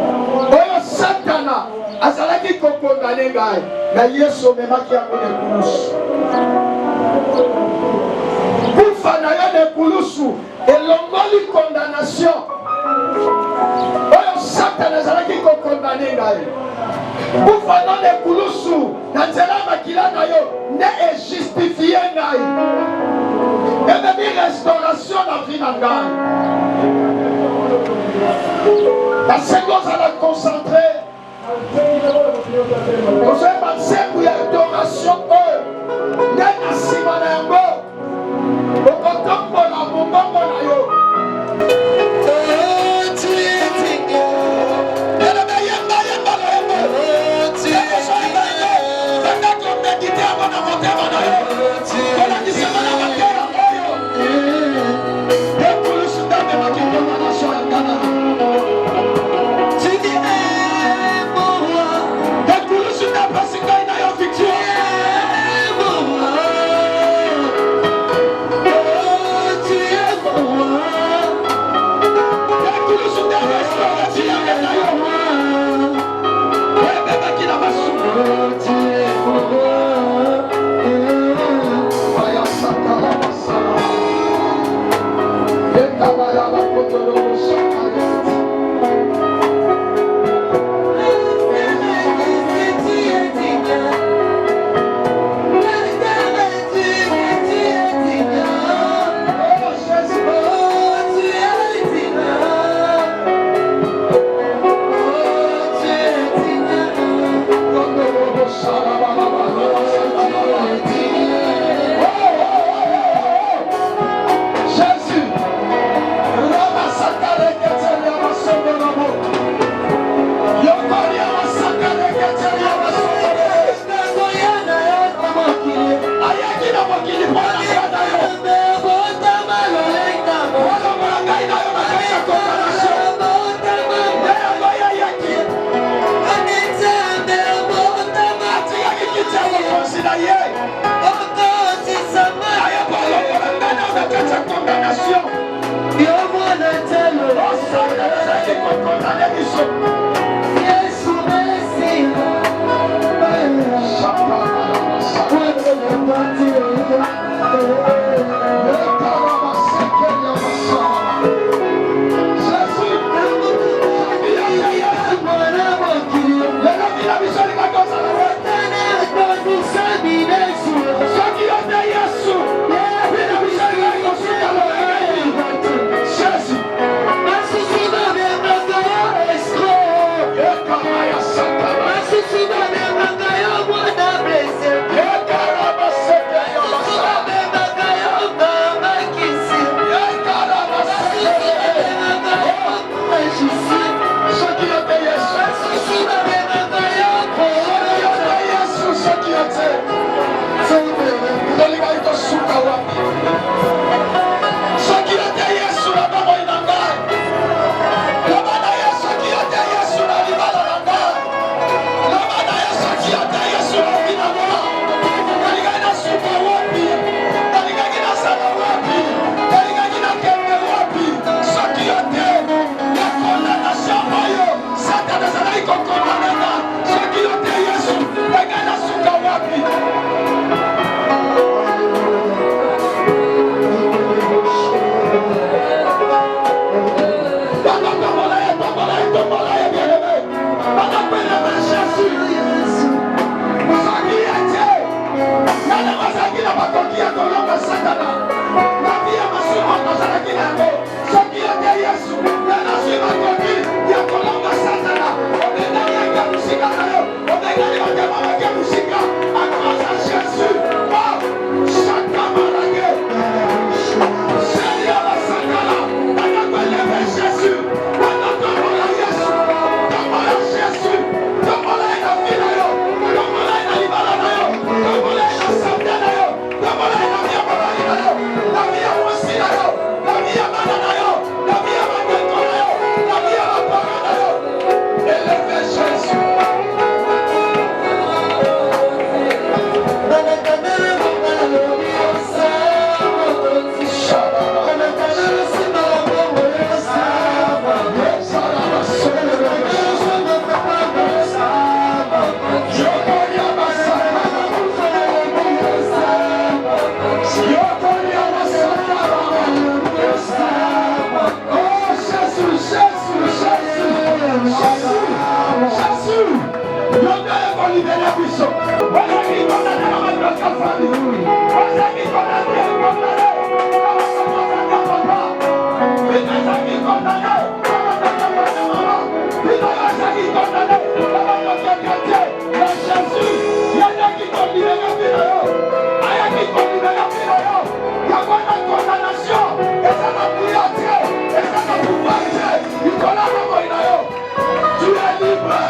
oyo satana azalaki kokondane ngai na Yesu omemaki yango na ekulusu kufa na yo na ekulusu elongoli condamnation oyo satana azalaki kokondane ngai kufa na ekulusu na nzela makila na yo ne ejustifie ngai ebebi restauration na vie na ngai basengo ozala concentré ozoyeba nsengo ya adoration oyo nde na nsima na yango okotombola mombongo na yo Tu dis libérer biso. Ozaki condamné na madoka fami. Ozaki condamné na madoka papa. Bino ozaki condamné na madoka mama. Bino ozaki condamné na madoka quartier. Na Jésus, yaki libérer bino yo. Ayaki libérer bino yo. Yako na condamnation. Eza na prière. Eza na pouvoir. Ikola moko ina yo. Tu es libre.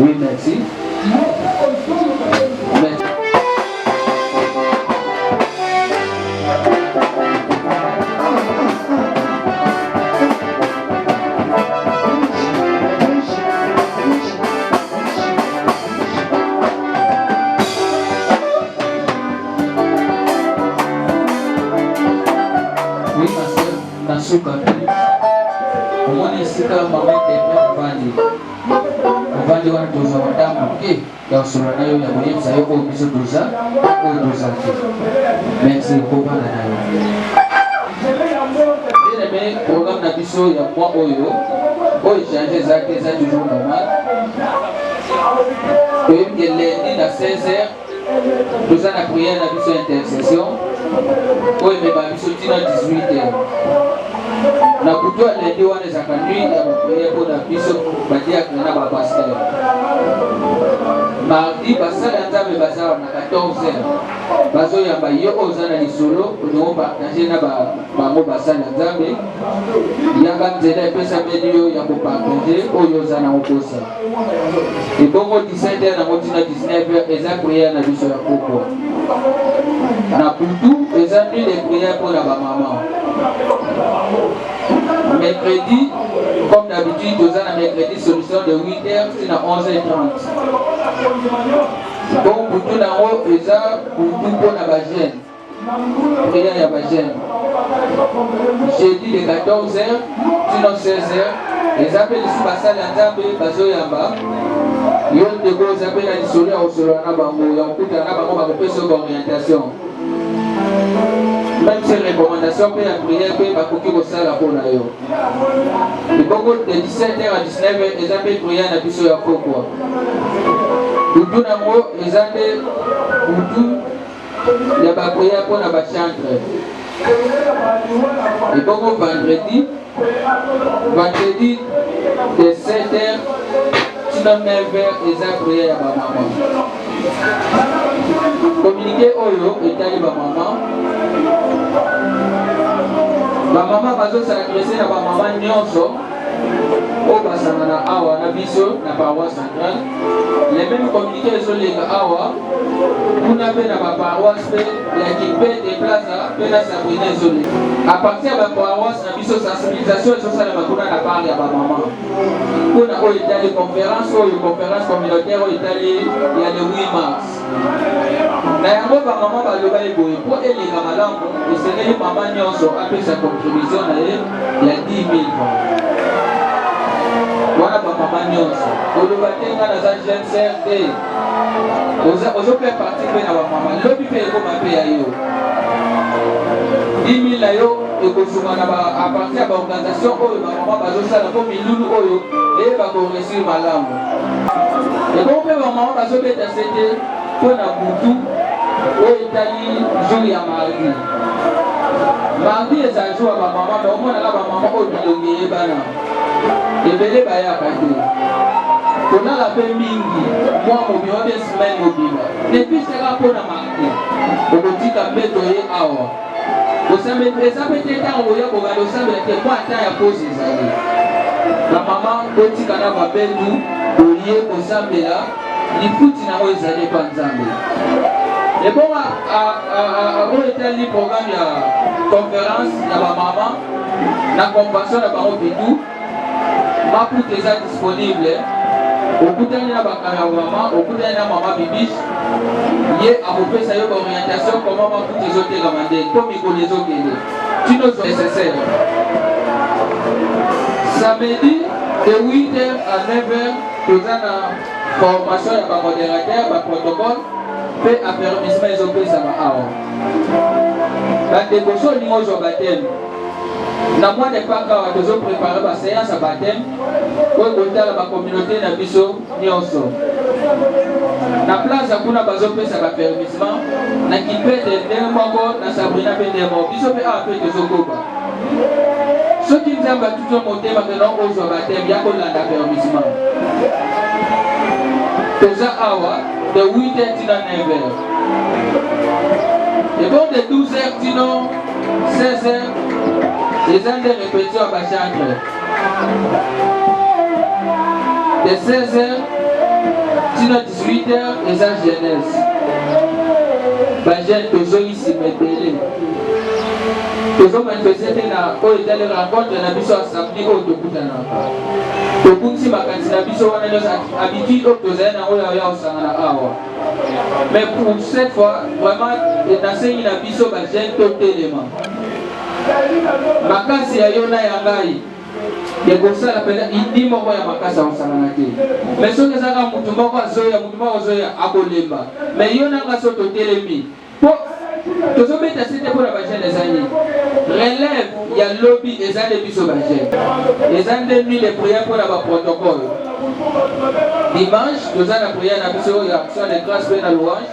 Oui, merci. Merci beaucoup. biso ya mois oyo échanger ça toujours normal. Et lundi à 16h nous allons prier la biso intercession pour me ba biso tina 18h. Na butu lundi wana za kanui ya prier pour la biso badia kana ba pasteur. Mardi basala nzambe bazala na 14h. Bazo ya ba yo ozana lisolo no partager na ba bango basala nzambe. Yanga nzela pesa medio ya ko partager oyo zana okosa. Et bongo 17h na motina 19h eza prière na biso ya koko. Na butu eza nuit de prière pour la maman. Mercredi, comme d'habitude, nous avons un mercredi solution de 8h à 11h30. Donc, pour tout d'en haut, ils ont pour la bagène. Prière à la bagène. Jeudi de 14h, sinon 16h, ils appellent ici Bassal Anzambe, Bazo Yamba. Ils ont des gros appels à l'isolé au Solana Bango. Ils ont coupé à Bango, ils ont fait sur l'orientation. Même ces recommandations que la prière que va couper au salle pour la yo. Et beaucoup de 17h à 19h, ils ont fait prière à biso ya koko. Tout n'amo, ils ont fait tout. Il y a pas prière pour la chantre. Et beaucoup vendredi de 7h, sinon 9h, ils ont prière à ma maman. Communiquer oyo etali ba maman. Ba maman bazo s'adresser na ba maman nyonso o basana na awa na biso na paroisse centrale. Les mêmes communiqués sont les awa. Kuna pe na ba paroisse pe la kipe de plaza pe na Sabrina zone. À partir de la paroisse na biso sensibilisation et social na kuna na part ya ba maman. Kuna o etali conférence communautaire o etali ya le 8 mars. Na yango ba maman ba loba eboye po elinga malamu esengeli mama nyonso apesa contribution na ye ya 10,000 francs. Wana ba mama nyonso oloba tenga na za jeune CRD ozo pe parti pe na ba mama lobi pe ekoma pe ya yo 10,000 na yo ekozuma na ba a partir ya ba organisation oyo ba mama bazosala po milulu oyo eyeba koresir malamu ebongo mpe ba mama bazobeta sete mpo na butu oyo etali jour ya mardi. Mardi eza jour ya ba mama me omonaka ba mama oyo bilongi eyebana ebele bayaka te tonala mpe mingi mwa mobima mpe semaine mobima depuis seka mpo na mardi okotika mbeto ye awa eza mpe te ntango oya kokanda osambela te mwa ata ya pose ezali bamama kotika na babendu oye kosambela lifuti nango ezali pa nzambe ebongo oyo etali programme ya conférence ya bamama na compassion na bango bitu maputa eza disponible okutani na bakanga ya mama okutani na mama bibis ye akopesa yo baorientation koma maputa ezotekama nde mpo mikolo ezokende tino nécessaire. Samedi de 8h à 9h toza na formation ya bamodérateur baprotocole mpe affermissement ezopesama awa bandeko so olingi ozwa bateme na mois de Pâques awa tozo préparer ba séance à baptême oyo kotala ba communauté na biso nyonso na place akuna bazopesa ba permissement na kipete ndenge moko na Sabrina pe ndenge moko biso pe awa pe tozokoba soki nzambe atuti motema keno ozwa baptême ya kolanda permissement toza awa de 8h tina 9h et bon de 12h tino 16h les ans de répétition à Bachantre. De 16h, sinon 18h, les ans jeunesse. Bachantre, toujours ici, mais belé. Toujours manifesté na les rencontres na biso assembly au Tokutana. Tokunsi makansi na biso wana nos habitude au tozana oya ya osangana awa. Mais pour cette fois, vraiment, l'enseigne na biso Bachantre totelema. Makasi ya yona ya ngai ekosala pena idi moko ya makasi akosangana te mais soki ezaka mutu moko azoya akolemba mais yo nanga so totelemi po tozobeta sete mpona bajene ezangi élèves, il y a lobby et ça des biso bagé. Les ans de nuit de prière pour la protocole. Dimanche, nous avons la prière na biso et action de grâce pour la louange,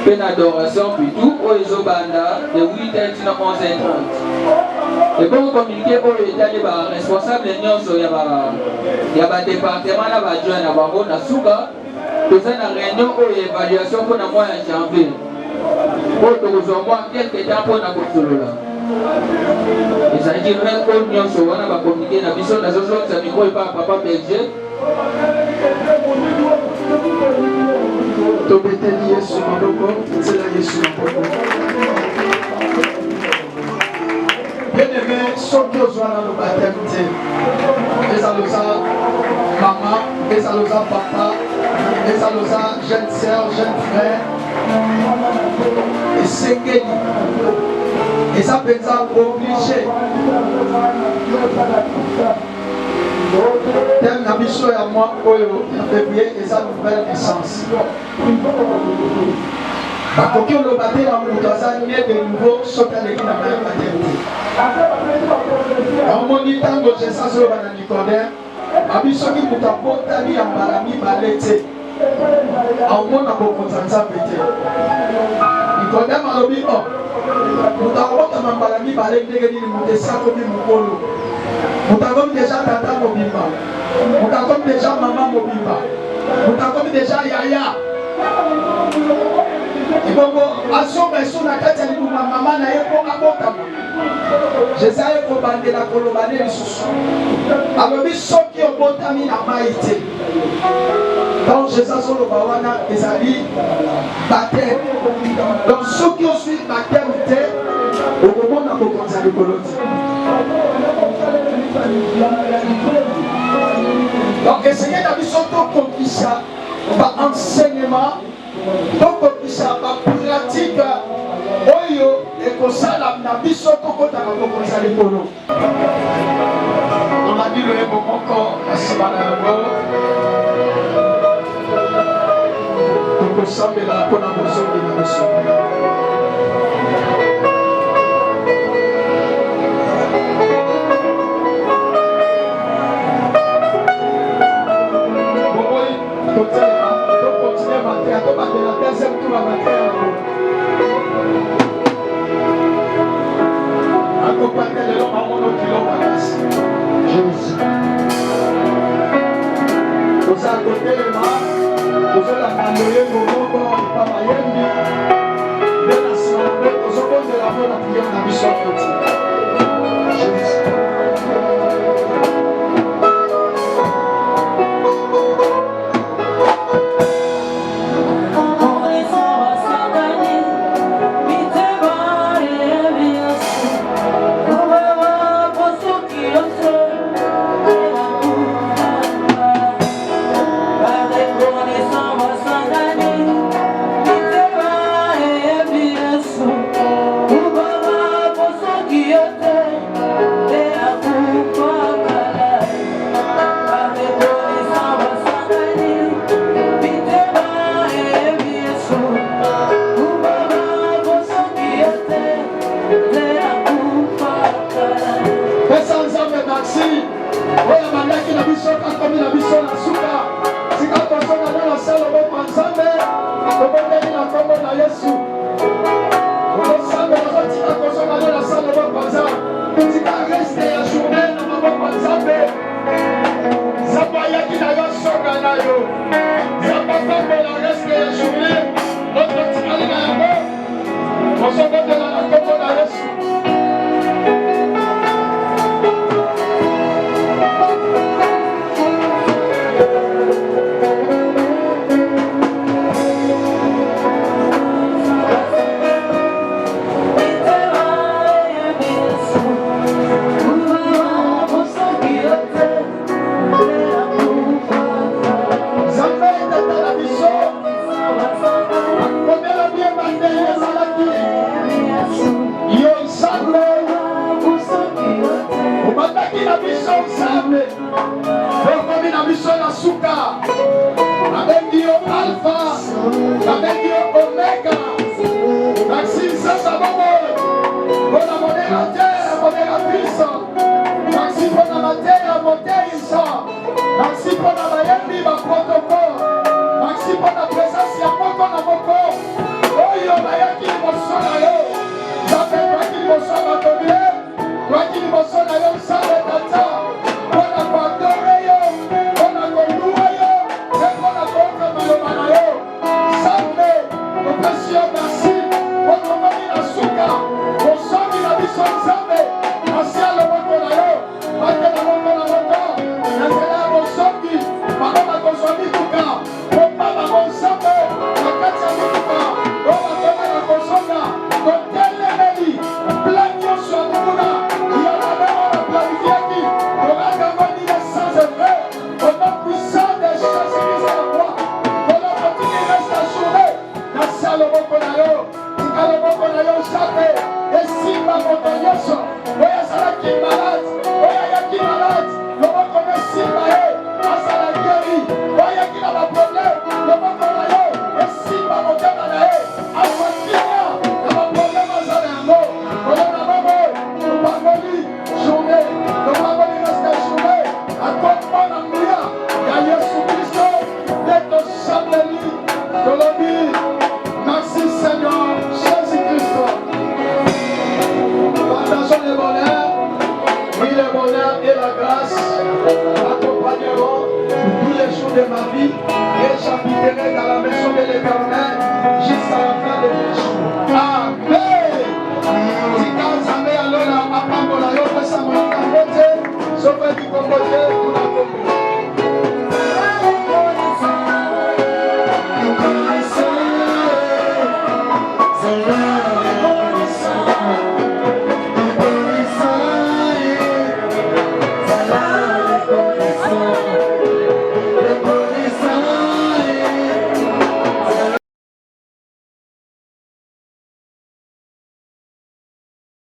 pour l'adoration puis tout au Ezobanda de 8h à 11h30. Et pour communiquer au État les responsables de il y a un département là va joindre à Baro na Souga. Nous avons une réunion où l'évaluation pour le mois de janvier. Pour que nous ayons quelques temps pour la construire. Et ça dit même qu'on y a communiqué la mission de la société, ça micro et pas papa Belgique. Tobeteli Yesu maboko, tela Yesu maboko. Bien-aimé, soki ozwana le baptême te. Ezaloza maman, ezaloza papa, ezaloza jeune sœur, jeune frère. Esengeli. Et ça peut être obligé. Thème na biso ya moi oyo en février et ça nouvelle naissance. Bakoki oloba te na moto aza né de nouveau soki aleki na mayeba te te. Omoni ntango jesasi oyo bana Nicodème abi soki moto abotami ya mbala mibale te aomona bokonza Nzambe te. Nicodème alobi o moto akobotama mbala mibale ndenge nini moto esakomi mokolo. Moto akomi déjà tata mobimba, moto akomi déjà maman mobimba, moto akomi déjà yaya. Ebongo asomba eso na kati ya libuma mama na ye mpo abotama. Jésus aye kobandela koloba ne lisusu alobi soki obotami na mai te. Donc Jésus azoloba wana ezali baptême. Donc soki ozwi baptême te okomona bokonzi ya likolo te. Donc essayez d'abisso tokokisa ba enseignement, tokokisa ba pratique oyo ekosala na biso tokotaka bokonzi ya likolo. On a dit le moko asima na yango tokosambela mpona bozongi na biso. Omega, Maxime Sassabamo, Bonne Monnaie, bonheur et la grâce m'accompagneront tous les jours de ma vie et j'habiterai dans la maison de l'Éternel